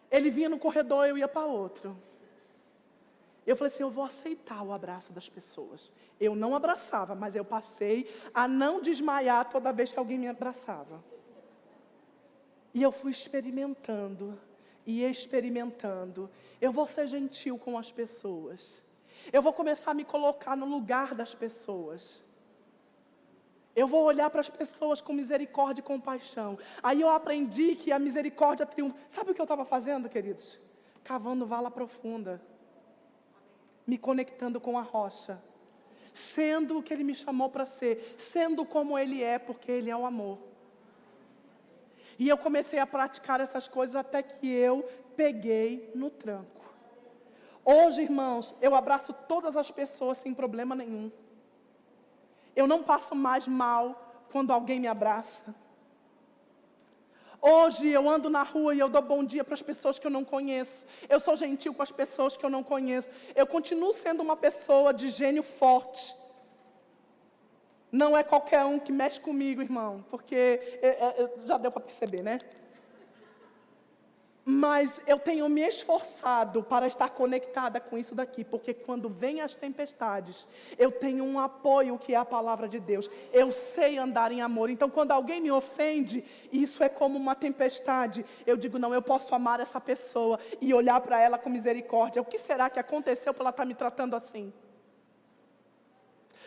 Ele vinha no corredor, eu ia para outro. Eu falei assim, eu vou aceitar o abraço das pessoas. Eu não abraçava, mas eu passei a não desmaiar toda vez que alguém me abraçava. E eu fui experimentando, e experimentando. Eu vou ser gentil com as pessoas. Eu vou começar a me colocar no lugar das pessoas. Eu vou olhar para as pessoas com misericórdia e compaixão. Aí eu aprendi que a misericórdia triunfa. Sabe o que eu estava fazendo, queridos? Cavando vala profunda. Me conectando com a rocha. Sendo o que Ele me chamou para ser. Sendo como Ele é, porque Ele é o amor. E eu comecei a praticar essas coisas até que eu peguei no tranco. Hoje, irmãos, eu abraço todas as pessoas sem problema nenhum. Eu não passo mais mal quando alguém me abraça. Hoje eu ando na rua e eu dou bom dia para as pessoas que eu não conheço. Eu sou gentil com as pessoas que eu não conheço. Eu continuo sendo uma pessoa de gênio forte. Não é qualquer um que mexe comigo, irmão, porque já deu para perceber, né? Mas eu tenho me esforçado para estar conectada com isso daqui, porque quando vem as tempestades, eu tenho um apoio que é a palavra de Deus. Eu sei andar em amor. Então, quando alguém me ofende, isso é como uma tempestade. Eu digo, não, eu posso amar essa pessoa e olhar para ela com misericórdia. O que será que aconteceu para ela estar me tratando assim?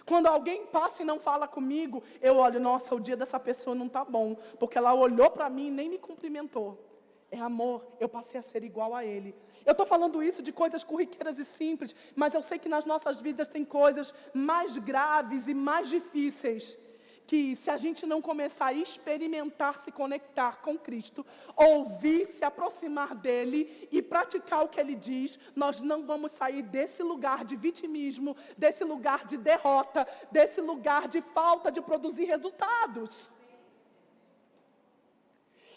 Quando alguém passa e não fala comigo, eu olho, nossa, o dia dessa pessoa não está bom, porque ela olhou para mim e nem me cumprimentou. É amor, eu passei a ser igual a Ele. Eu estou falando isso de coisas corriqueiras e simples, mas eu sei que nas nossas vidas tem coisas mais graves e mais difíceis, que se a gente não começar a experimentar, se conectar com Cristo, ouvir, se aproximar dEle e praticar o que Ele diz, nós não vamos sair desse lugar de vitimismo, desse lugar de derrota, desse lugar de falta de produzir resultados.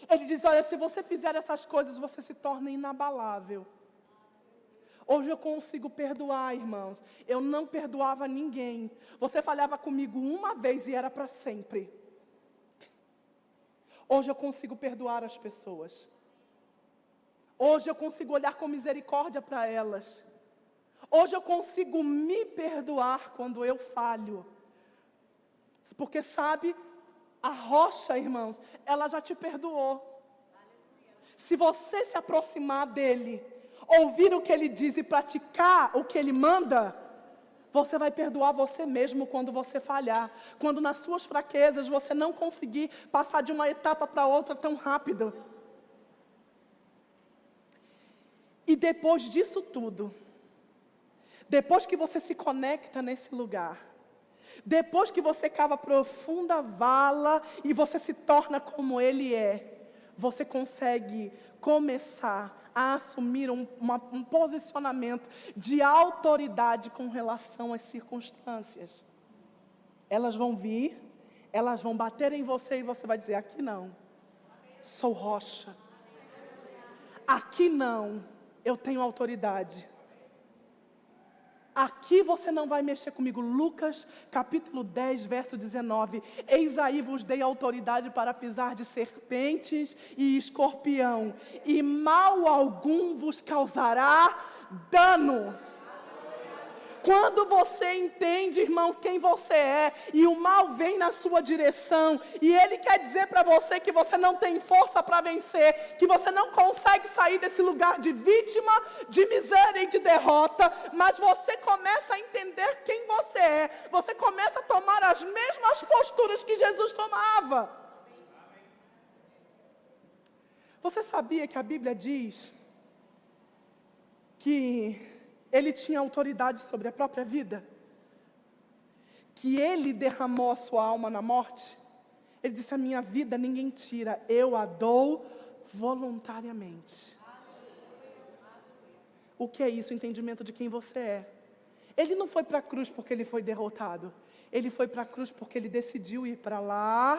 Ele diz, olha, se você fizer essas coisas, você se torna inabalável. Hoje eu consigo perdoar, irmãos. Eu não perdoava ninguém. Você falhava comigo uma vez e era para sempre. Hoje eu consigo perdoar as pessoas. Hoje eu consigo olhar com misericórdia para elas. Hoje eu consigo me perdoar quando eu falho. Porque sabe, a rocha, irmãos, ela já te perdoou. Se você se aproximar dele, ouvir o que ele diz e praticar o que ele manda, você vai perdoar você mesmo quando você falhar. Quando nas suas fraquezas você não conseguir passar de uma etapa para outra tão rápido. E depois disso tudo, depois que você se conecta nesse lugar, depois que você cava profunda vala e você se torna como Ele é, você consegue começar a assumir um posicionamento de autoridade com relação às circunstâncias. Elas vão vir, elas vão bater em você e você vai dizer, aqui não, sou rocha. Aqui não, eu tenho autoridade. Aqui você não vai mexer comigo. Lucas capítulo 10, verso 19. Eis aí vos dei autoridade para pisar de serpentes e escorpião, e mal algum vos causará dano. Quando você entende, irmão, quem você é, e o mal vem na sua direção, e ele quer dizer para você que você não tem força para vencer, que você não consegue sair desse lugar de vítima, de miséria e de derrota, mas você começa a entender quem você é, você começa a tomar as mesmas posturas que Jesus tomava. Você sabia que a Bíblia diz que Ele tinha autoridade sobre a própria vida? Que Ele derramou a sua alma na morte? Ele disse, a minha vida ninguém tira, eu a dou voluntariamente. O que é isso? O entendimento de quem você é. Ele não foi para a cruz porque ele foi derrotado. Ele foi para a cruz porque ele decidiu ir para lá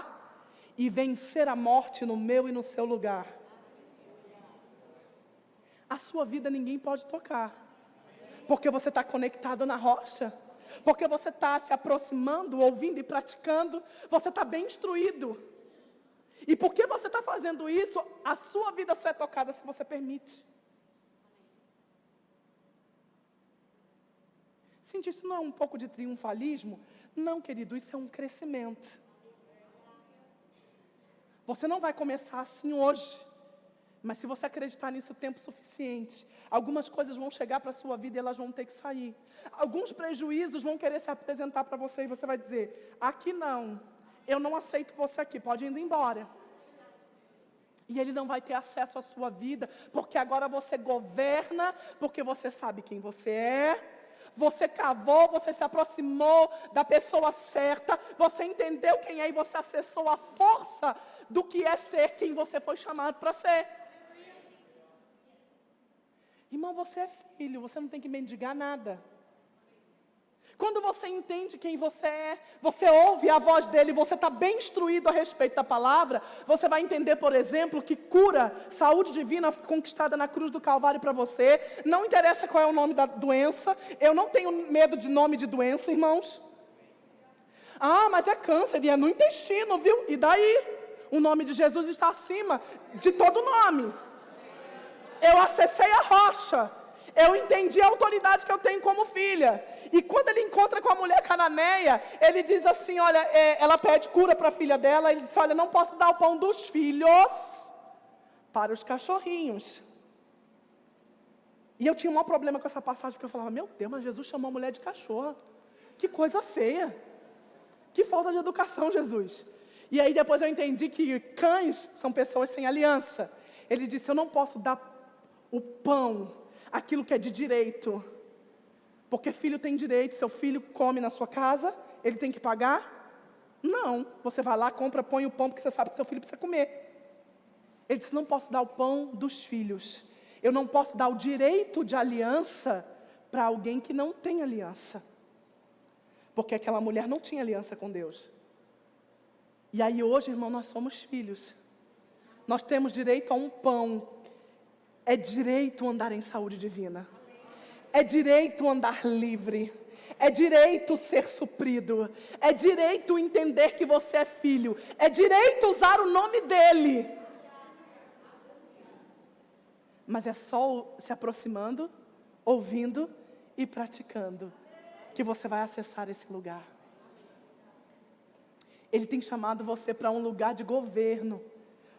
e vencer a morte no meu e no seu lugar. A sua vida ninguém pode tocar. Porque você está conectado na rocha. Porque você está se aproximando, ouvindo e praticando. Você está bem instruído. E porque você está fazendo isso, a sua vida só é tocada se você permite. Gente, isso não é um pouco de triunfalismo? Não, querido, isso é um crescimento. Você não vai começar assim hoje. Mas se você acreditar nisso o tempo suficiente, algumas coisas vão chegar para a sua vida e elas vão ter que sair. Alguns prejuízos vão querer se apresentar para você e você vai dizer, aqui não, eu não aceito você aqui, pode ir embora. E ele não vai ter acesso à sua vida, porque agora você governa, porque você sabe quem você é. Você cavou, você se aproximou da pessoa certa, você entendeu quem é e você acessou a força do que é ser quem você foi chamado para ser. Irmão, você é filho, você não tem que mendigar nada. Quando você entende quem você é, você ouve a voz dele, você está bem instruído a respeito da palavra, você vai entender, por exemplo, que cura, saúde divina conquistada na cruz do Calvário para você, não interessa qual é o nome da doença, eu não tenho medo de nome de doença, irmãos. Ah, mas é câncer, e é no intestino, viu? E daí? O nome de Jesus está acima de todo nome. Eu acessei a rocha. Eu entendi a autoridade que eu tenho como filha. E quando ele encontra com a mulher cananeia, ele diz assim, olha, ela pede cura para a filha dela. Ele diz, olha, não posso dar o pão dos filhos para os cachorrinhos. E eu tinha um maior problema com essa passagem, porque eu falava, meu Deus, mas Jesus chamou a mulher de cachorra. Que coisa feia. Que falta de educação, Jesus. E aí depois eu entendi que cães são pessoas sem aliança. Ele disse, eu não posso dar o pão, aquilo que é de direito. Porque filho tem direito, seu filho come na sua casa, ele tem que pagar? Não, você vai lá, compra, põe o pão, porque você sabe que seu filho precisa comer. Ele disse, não posso dar o pão dos filhos. Eu não posso dar o direito de aliança para alguém que não tem aliança. Porque aquela mulher não tinha aliança com Deus. E aí hoje, irmão, nós somos filhos. Nós temos direito a um pão. É direito andar em saúde divina. É direito andar livre. É direito ser suprido. É direito entender que você é filho. É direito usar o nome dele. Mas é só se aproximando, ouvindo e praticando que você vai acessar esse lugar. Ele tem chamado você para um lugar de governo,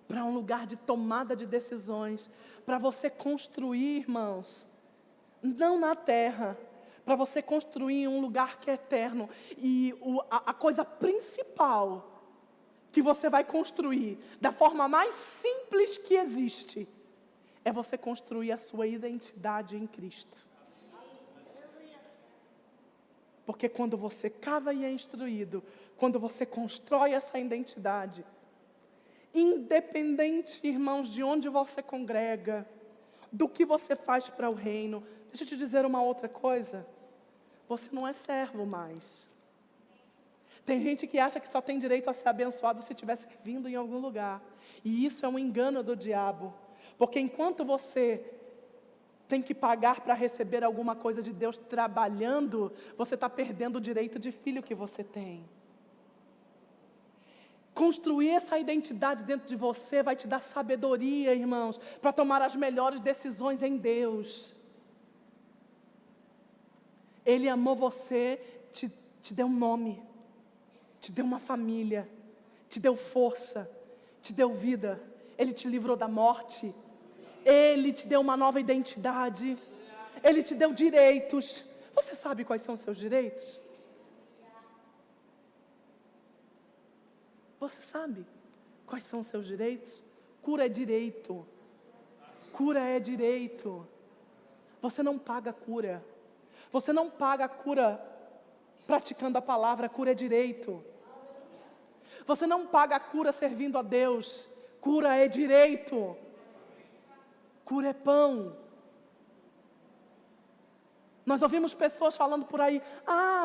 para um lugar de tomada de decisões, para você construir, irmãos, não na terra, para você construir um lugar que é eterno. E a coisa principal que você vai construir, da forma mais simples que existe, é você construir a sua identidade em Cristo. Porque quando você cava e é instruído, quando você constrói essa identidade, independente, irmãos, de onde você congrega, do que você faz para o reino, deixa eu te dizer uma outra coisa, você não é servo mais. Tem gente que acha que só tem direito a ser abençoado se estiver servindo em algum lugar. E isso é um engano do diabo. Porque enquanto você tem que pagar para receber alguma coisa de Deus trabalhando, você está perdendo o direito de filho que você tem. Construir essa identidade dentro de você vai te dar sabedoria, irmãos, para tomar as melhores decisões em Deus. Ele amou você, te deu um nome, te deu uma família, te deu força, te deu vida. Ele te livrou da morte. Ele te deu uma nova identidade. Ele te deu direitos. Você sabe quais são os seus direitos? Você sabe quais são os seus direitos? Cura é direito. Cura é direito. Você não paga cura. Você não paga a cura praticando a palavra. Cura é direito. Você não paga a cura servindo a Deus. Cura é direito. Cura é pão. Nós ouvimos pessoas falando por aí,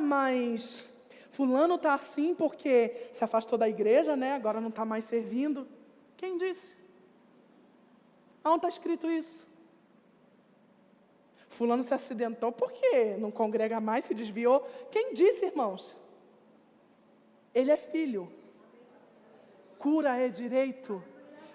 mas fulano está assim porque se afastou da igreja, né? Agora não está mais servindo. Quem disse? Aonde está escrito isso? Fulano se acidentou porque não congrega mais, se desviou. Quem disse, irmãos? Ele é filho. Cura é direito.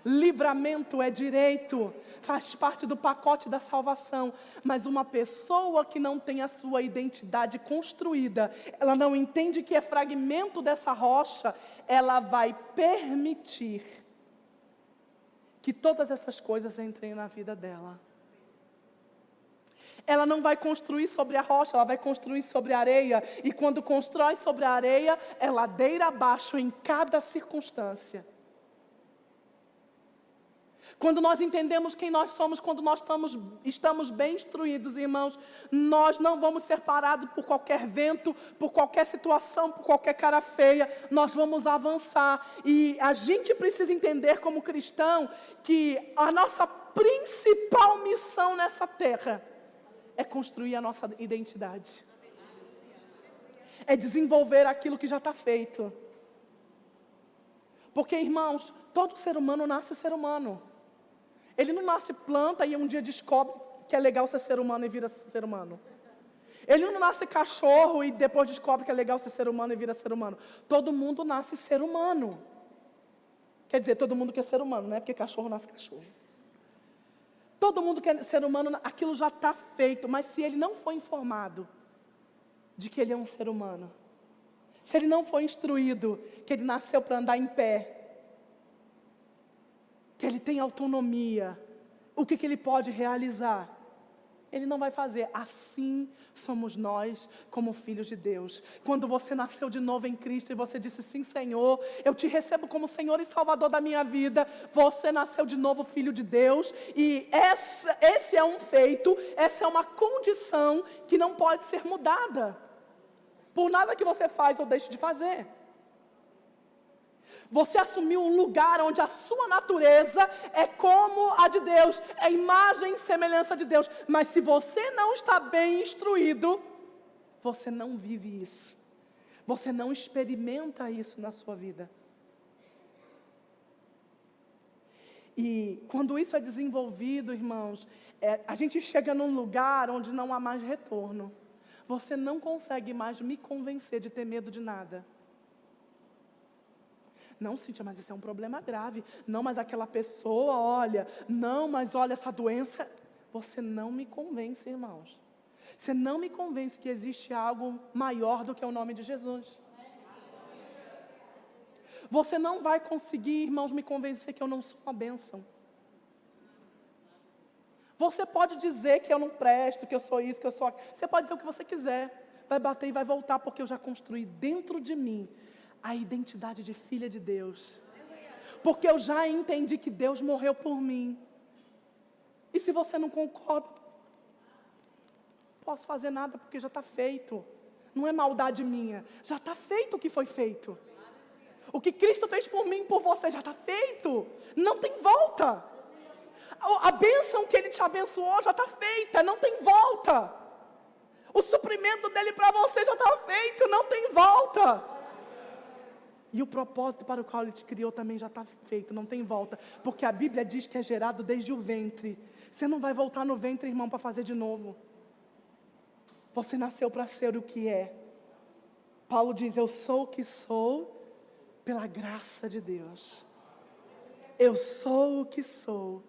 Livramento é direito, faz parte do pacote da salvação. Mas uma pessoa que não tem a sua identidade construída, ela não entende que é fragmento dessa rocha, ela vai permitir que todas essas coisas entrem na vida dela. Ela não vai construir sobre a rocha, ela vai construir sobre a areia. E quando constrói sobre a areia, é ladeira abaixo em cada circunstância. Quando nós entendemos quem nós somos, quando nós estamos bem instruídos, irmãos, nós não vamos ser parados por qualquer vento, por qualquer situação, por qualquer cara feia, nós vamos avançar. E a gente precisa entender como cristão que a nossa principal missão nessa terra é construir a nossa identidade. É desenvolver aquilo que já está feito. Porque, irmãos, todo ser humano nasce ser humano. Ele não nasce planta e um dia descobre que é legal ser ser humano e vira ser humano. Ele não nasce cachorro e depois descobre que é legal ser ser humano e vira ser humano. Todo mundo nasce ser humano. Quer dizer, todo mundo quer ser humano, não é porque cachorro nasce cachorro. Todo mundo quer ser humano, aquilo já está feito. Mas se ele não for informado de que ele é um ser humano, se ele não for instruído que ele nasceu para andar em pé, que ele tem autonomia, o que ele pode realizar? Ele não vai fazer. Assim somos nós como filhos de Deus. Quando você nasceu de novo em Cristo e você disse, sim, Senhor, eu te recebo como Senhor e Salvador da minha vida. Você nasceu de novo filho de Deus. E esse é um feito, essa é uma condição que não pode ser mudada por nada que você faz ou deixe de fazer. Você assumiu um lugar onde a sua natureza é como a de Deus, é imagem e semelhança de Deus. Mas se você não está bem instruído, você não vive isso. Você não experimenta isso na sua vida. E quando isso é desenvolvido, irmãos, a gente chega num lugar onde não há mais retorno. Você não consegue mais me convencer de ter medo de nada. Não, Cíntia, mas isso é um problema grave. Não, mas aquela pessoa, olha. Não, mas olha essa doença. Você não me convence, irmãos. Você não me convence que existe algo maior do que o nome de Jesus. Você não vai conseguir, irmãos, me convencer que eu não sou uma bênção. Você pode dizer que eu não presto, que eu sou isso, que eu sou aquilo. Você pode dizer o que você quiser. Vai bater e vai voltar, porque eu já construí dentro de mim a identidade de filha de Deus. Porque eu já entendi que Deus morreu por mim. E se você não concorda, não posso fazer nada porque já está feito. Não é maldade minha. Já está feito o que foi feito. O que Cristo fez por mim e por você já está feito. Não tem volta. A bênção que Ele te abençoou já está feita. Não tem volta. O suprimento dEle para você já está feito. Não tem volta. E o propósito para o qual Ele te criou também já está feito, não tem volta. Porque a Bíblia diz que é gerado desde o ventre. Você não vai voltar no ventre, irmão, para fazer de novo. Você nasceu para ser o que é. Paulo diz, eu sou o que sou pela graça de Deus. Eu sou o que sou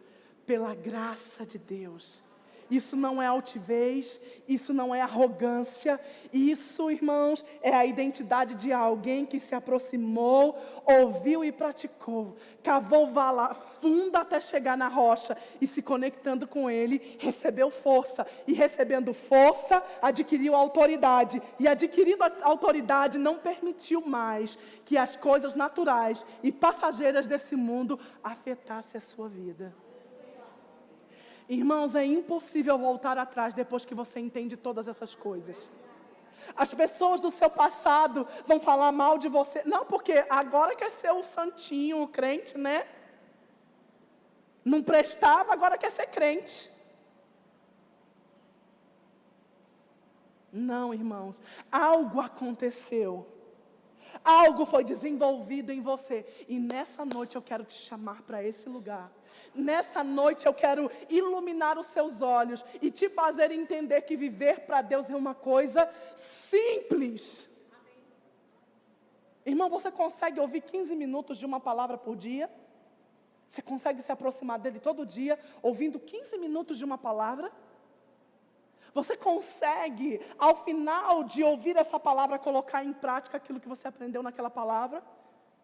pela graça de Deus. Isso não é altivez, isso não é arrogância, isso, irmãos, é a identidade de alguém que se aproximou, ouviu e praticou, cavou vala funda até chegar na rocha e se conectando com Ele, recebeu força, e recebendo força, adquiriu autoridade, e adquirindo a autoridade não permitiu mais que as coisas naturais e passageiras desse mundo afetassem a sua vida. Irmãos, é impossível voltar atrás depois que você entende todas essas coisas. As pessoas do seu passado vão falar mal de você. Não, porque agora quer ser o santinho, o crente, né? Não prestava, agora quer ser crente. Não, irmãos. Algo aconteceu. Algo foi desenvolvido em você. E nessa noite eu quero te chamar para esse lugar. Nessa noite eu quero iluminar os seus olhos e te fazer entender que viver para Deus é uma coisa simples. Amém. Irmão, você consegue ouvir 15 minutos de uma palavra por dia? Você consegue se aproximar dele todo dia, ouvindo 15 minutos de uma palavra? Você consegue, ao final de ouvir essa palavra, colocar em prática aquilo que você aprendeu naquela palavra?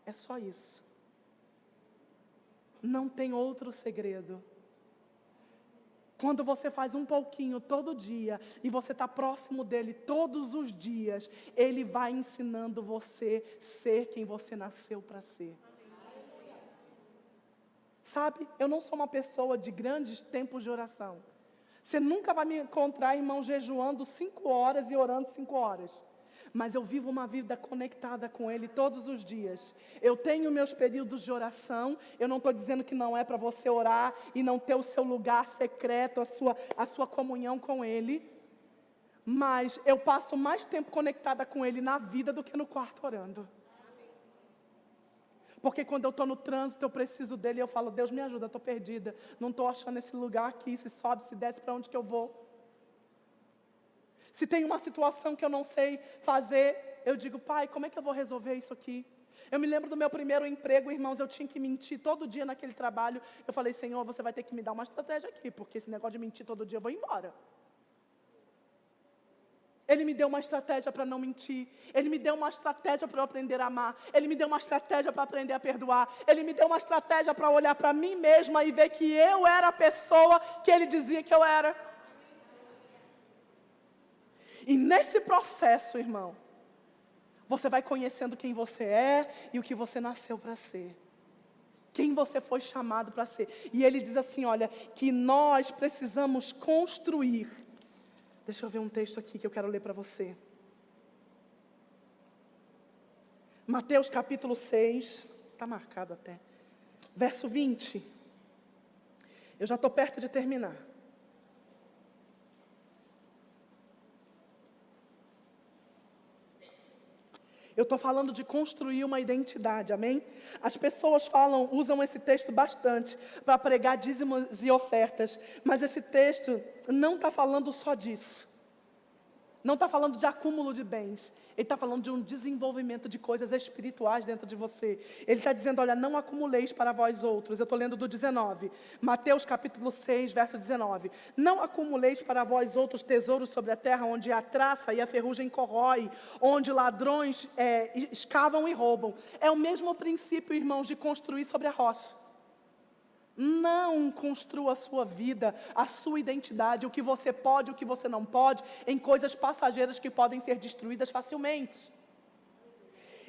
É só isso. Não tem outro segredo. Quando você faz um pouquinho todo dia, e você está próximo dele todos os dias, ele vai ensinando você a ser quem você nasceu para ser. Sabe, eu não sou uma pessoa de grandes tempos de oração. Você nunca vai me encontrar, irmão, jejuando 5 horas e orando 5 horas. Mas eu vivo uma vida conectada com Ele todos os dias. Eu tenho meus períodos de oração. Eu não estou dizendo que não é para você orar e não ter o seu lugar secreto, a sua comunhão com Ele. Mas eu passo mais tempo conectada com Ele na vida do que no quarto orando. Porque quando eu estou no trânsito, eu preciso dele e eu falo, Deus me ajuda, estou perdida. Não estou achando esse lugar aqui, se sobe, se desce, para onde que eu vou? Se tem uma situação que eu não sei fazer, eu digo, Pai, como é que eu vou resolver isso aqui? Eu me lembro do meu primeiro emprego, irmãos, eu tinha que mentir todo dia naquele trabalho. Eu falei, Senhor, você vai ter que me dar uma estratégia aqui, porque esse negócio de mentir todo dia eu vou embora. Ele me deu uma estratégia para não mentir. Ele me deu uma estratégia para eu aprender a amar. Ele me deu uma estratégia para aprender a perdoar. Ele me deu uma estratégia para olhar para mim mesma e ver que eu era a pessoa que Ele dizia que eu era. E nesse processo, irmão, você vai conhecendo quem você é e o que você nasceu para ser. Quem você foi chamado para ser. E ele diz assim, olha, que nós precisamos construir. Deixa eu ver um texto aqui que eu quero ler para você. Mateus capítulo 6, está marcado até. Verso 20. Eu já estou perto de terminar. Eu estou falando de construir uma identidade, amém? As pessoas usam esse texto bastante para pregar dízimos e ofertas, mas esse texto não está falando só disso. Não está falando de acúmulo de bens. Ele está falando de um desenvolvimento de coisas espirituais dentro de você. Ele está dizendo, olha, não acumuleis para vós outros. Eu estou lendo do 19. Mateus capítulo 6, verso 19. Não acumuleis para vós outros tesouros sobre a terra, onde a traça e a ferrugem corrói, onde ladrões escavam e roubam. É o mesmo princípio, irmãos, de construir sobre a rocha. Não construa a sua vida, a sua identidade, o que você pode, o que você não pode, em coisas passageiras que podem ser destruídas facilmente.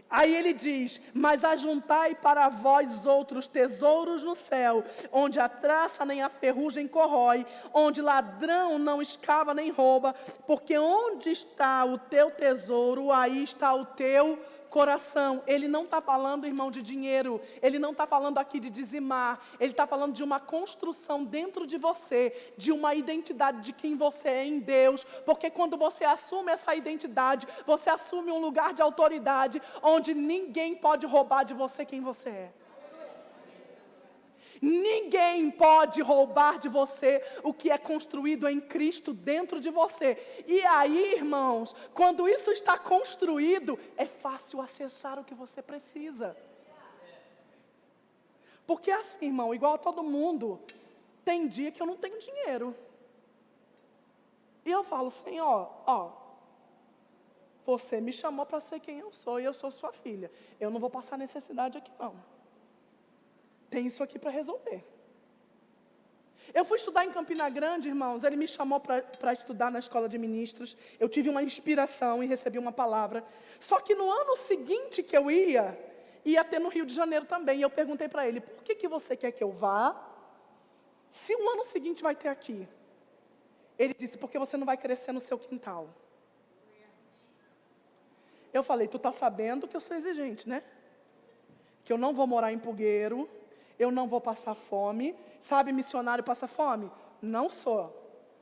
Aí ele diz, mas ajuntai para vós outros tesouros no céu, onde a traça nem a ferrugem corrói, onde ladrão não escava nem rouba, porque onde está o teu tesouro, aí está o teu coração. Ele não está falando, irmão, de dinheiro. Ele não está falando aqui de dizimar. Ele está falando de uma construção dentro de você, de uma identidade de quem você é em Deus. Porque quando você assume essa identidade, você assume um lugar de autoridade, onde ninguém pode roubar de você quem você é. Ninguém pode roubar de você o que é construído em Cristo dentro de você. E aí, irmãos, quando isso está construído, é fácil acessar o que você precisa. Porque assim, irmão, igual a todo mundo, tem dia que eu não tenho dinheiro. E eu falo, Senhor, você me chamou para ser quem eu sou e eu sou sua filha. Eu não vou passar necessidade aqui não. Tem isso aqui para resolver. Eu fui estudar em Campina Grande, irmãos. Ele me chamou para estudar na escola de ministros. Eu tive uma inspiração e recebi uma palavra. Só que no ano seguinte que eu ia ter no Rio de Janeiro também. E eu perguntei para ele, por que você quer que eu vá, se o ano seguinte vai ter aqui? Ele disse, porque você não vai crescer no seu quintal. Eu falei, tu está sabendo que eu sou exigente, né? Que eu não vou morar em Pugueiro. Eu não vou passar fome. Sabe, missionário passa fome? Não sou.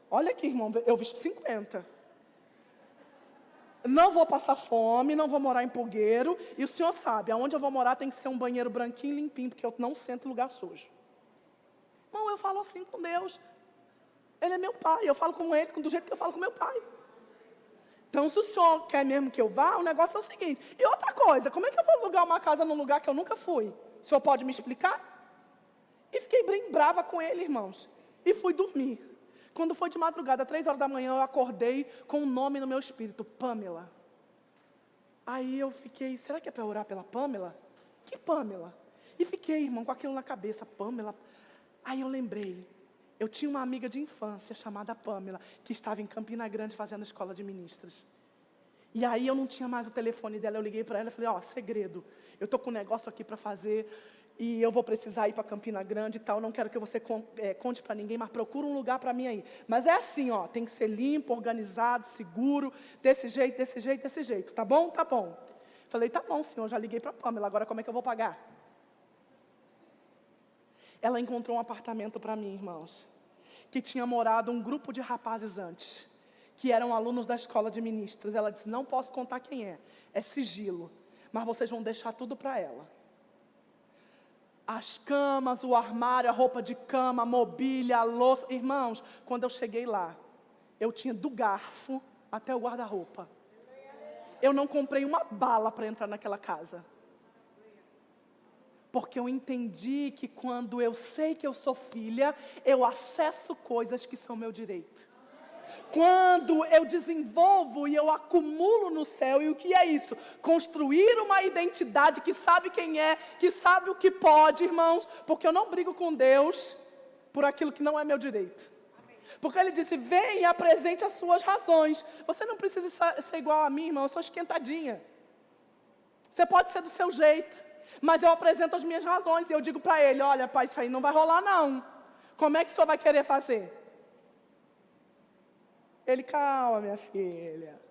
Olha aqui, irmão, eu visto 50. Não vou passar fome, não vou morar em Pugueiro. E o senhor sabe, aonde eu vou morar tem que ser um banheiro branquinho e limpinho, porque eu não sento em lugar sujo. Não, eu falo assim com Deus. Ele é meu pai, eu falo com ele do jeito que eu falo com meu pai. Então, se o senhor quer mesmo que eu vá, o negócio é o seguinte. E outra coisa, como é que eu vou alugar uma casa num lugar que eu nunca fui? O senhor pode me explicar? E fiquei bem brava com ele, irmãos. E fui dormir. Quando foi de madrugada, 3 horas da manhã, eu acordei com um nome no meu espírito, Pamela. Aí eu fiquei, será que é para orar pela Pamela? Que Pamela? E fiquei, irmão, com aquilo na cabeça, Pamela. Aí eu lembrei, eu tinha uma amiga de infância chamada Pamela, que estava em Campina Grande fazendo escola de ministros. E aí eu não tinha mais o telefone dela, eu liguei para ela e falei, segredo, eu estou com um negócio aqui para fazer, e eu vou precisar ir para Campina Grande e tal, não quero que você conte para ninguém, mas procura um lugar para mim aí. Mas é assim, tem que ser limpo, organizado, seguro, desse jeito, desse jeito, desse jeito, tá bom? Tá bom. Falei, tá bom, senhor, já liguei para a Pamela, agora como é que eu vou pagar? Ela encontrou um apartamento para mim, irmãos, que tinha morado um grupo de rapazes antes, que eram alunos da escola de ministros. Ela disse, não posso contar quem é sigilo, mas vocês vão deixar tudo para ela. As camas, o armário, a roupa de cama, a mobília, a louça. Irmãos, quando eu cheguei lá, eu tinha do garfo até o guarda-roupa. Eu não comprei uma bala para entrar naquela casa. Porque eu entendi que quando eu sei que eu sou filha, eu acesso coisas que são meu direito. Quando eu desenvolvo e eu acumulo no céu, e o que é isso? Construir uma identidade que sabe quem é, que sabe o que pode, irmãos, porque eu não brigo com Deus por aquilo que não é meu direito. Porque ele disse, vem e apresente as suas razões. Você não precisa ser igual a mim, irmão, eu sou esquentadinha. Você pode ser do seu jeito, mas eu apresento as minhas razões. E eu digo para ele, olha pai, isso aí não vai rolar não. Como é que o senhor vai querer fazer? Ele, calma minha filha.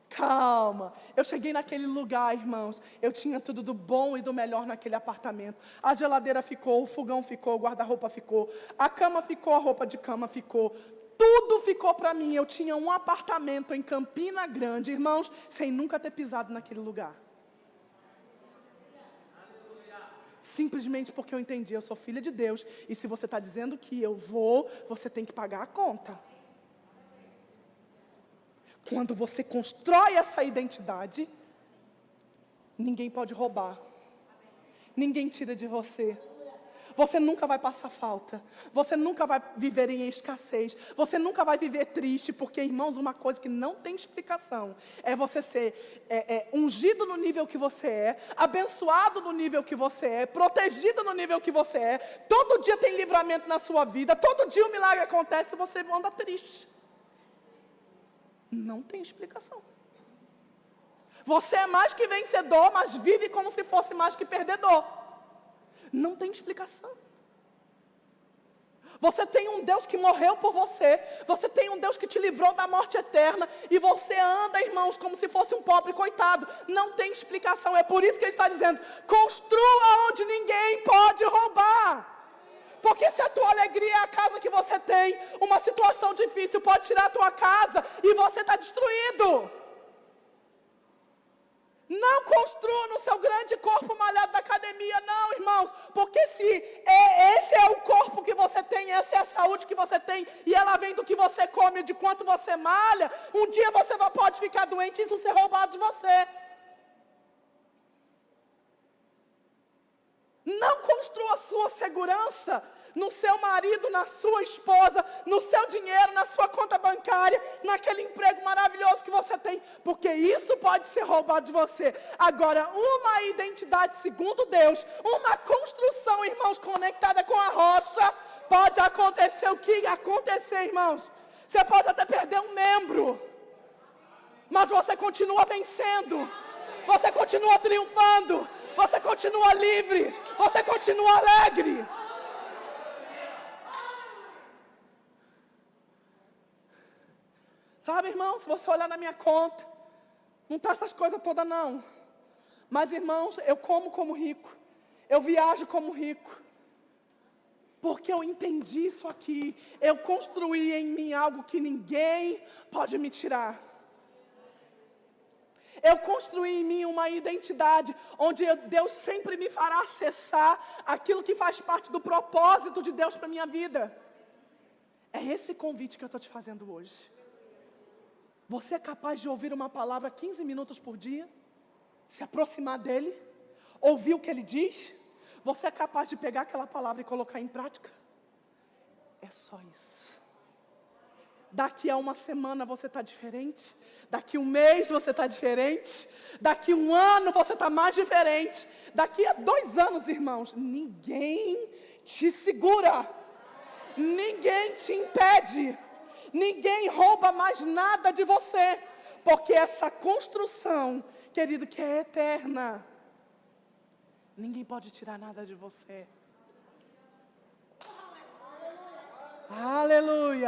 Calma, eu cheguei naquele lugar, irmãos, eu tinha tudo do bom e do melhor naquele apartamento. A geladeira ficou, o fogão ficou, o guarda-roupa ficou, a cama ficou, a roupa de cama ficou, tudo ficou para mim. Eu tinha um apartamento em Campina Grande, irmãos, sem nunca ter pisado naquele lugar. Simplesmente porque eu entendi, eu sou filha de Deus, e se você está dizendo que eu vou, você tem que pagar a conta. Quando você constrói essa identidade, ninguém pode roubar. Ninguém tira de você. Você nunca vai passar falta. Você nunca vai viver em escassez. Você nunca vai viver triste, porque, irmãos, uma coisa que não tem explicação é você ser ungido no nível que você é, abençoado no nível que você é, protegido no nível que você é. Todo dia tem livramento na sua vida, todo dia um milagre acontece e você anda triste. Não tem explicação. Você é mais que vencedor, mas vive como se fosse mais que perdedor. Não tem explicação. Você tem um Deus que morreu por você. Você tem um Deus que te livrou da morte eterna. E você anda, irmãos, como se fosse um pobre coitado. Não tem explicação. É por isso que ele está dizendo, construa onde ninguém pode roubar. Porque se a tua alegria é a casa que você tem, uma situação difícil pode tirar a tua casa e você está destruído. Não construa no seu grande corpo malhado da academia, não, irmãos. Porque se esse é o corpo que você tem, essa é a saúde que você tem, e ela vem do que você come, de quanto você malha, um dia você pode ficar doente e isso ser roubado de você. Não construa a sua segurança no seu marido, na sua esposa, no seu dinheiro, na sua conta bancária, naquele emprego maravilhoso que você tem, porque isso pode ser roubado de você. Agora, uma identidade segundo Deus, uma construção, irmãos, conectada com a rocha, pode acontecer o que acontecer, irmãos. Você pode até perder um membro, mas você continua vencendo, você continua triunfando, você continua livre, você continua alegre. Sabe, irmão, se você olhar na minha conta, não está essas coisas todas não. Mas, irmãos, eu como rico, eu viajo como rico. Porque eu entendi isso aqui, eu construí em mim algo que ninguém pode me tirar. Eu construí em mim uma identidade onde Deus sempre me fará acessar aquilo que faz parte do propósito de Deus para a minha vida. É esse convite que eu estou te fazendo hoje. Você é capaz de ouvir uma palavra 15 minutos por dia? Se aproximar dele? Ouvir o que ele diz? Você é capaz de pegar aquela palavra e colocar em prática? É só isso. Daqui a uma semana você está diferente. Daqui um mês você está diferente. Daqui um ano você está mais diferente. Daqui a 2 anos, irmãos, ninguém te segura. Ninguém te impede. Ninguém rouba mais nada de você. Porque essa construção, querido, que é eterna, ninguém pode tirar nada de você. Aleluia.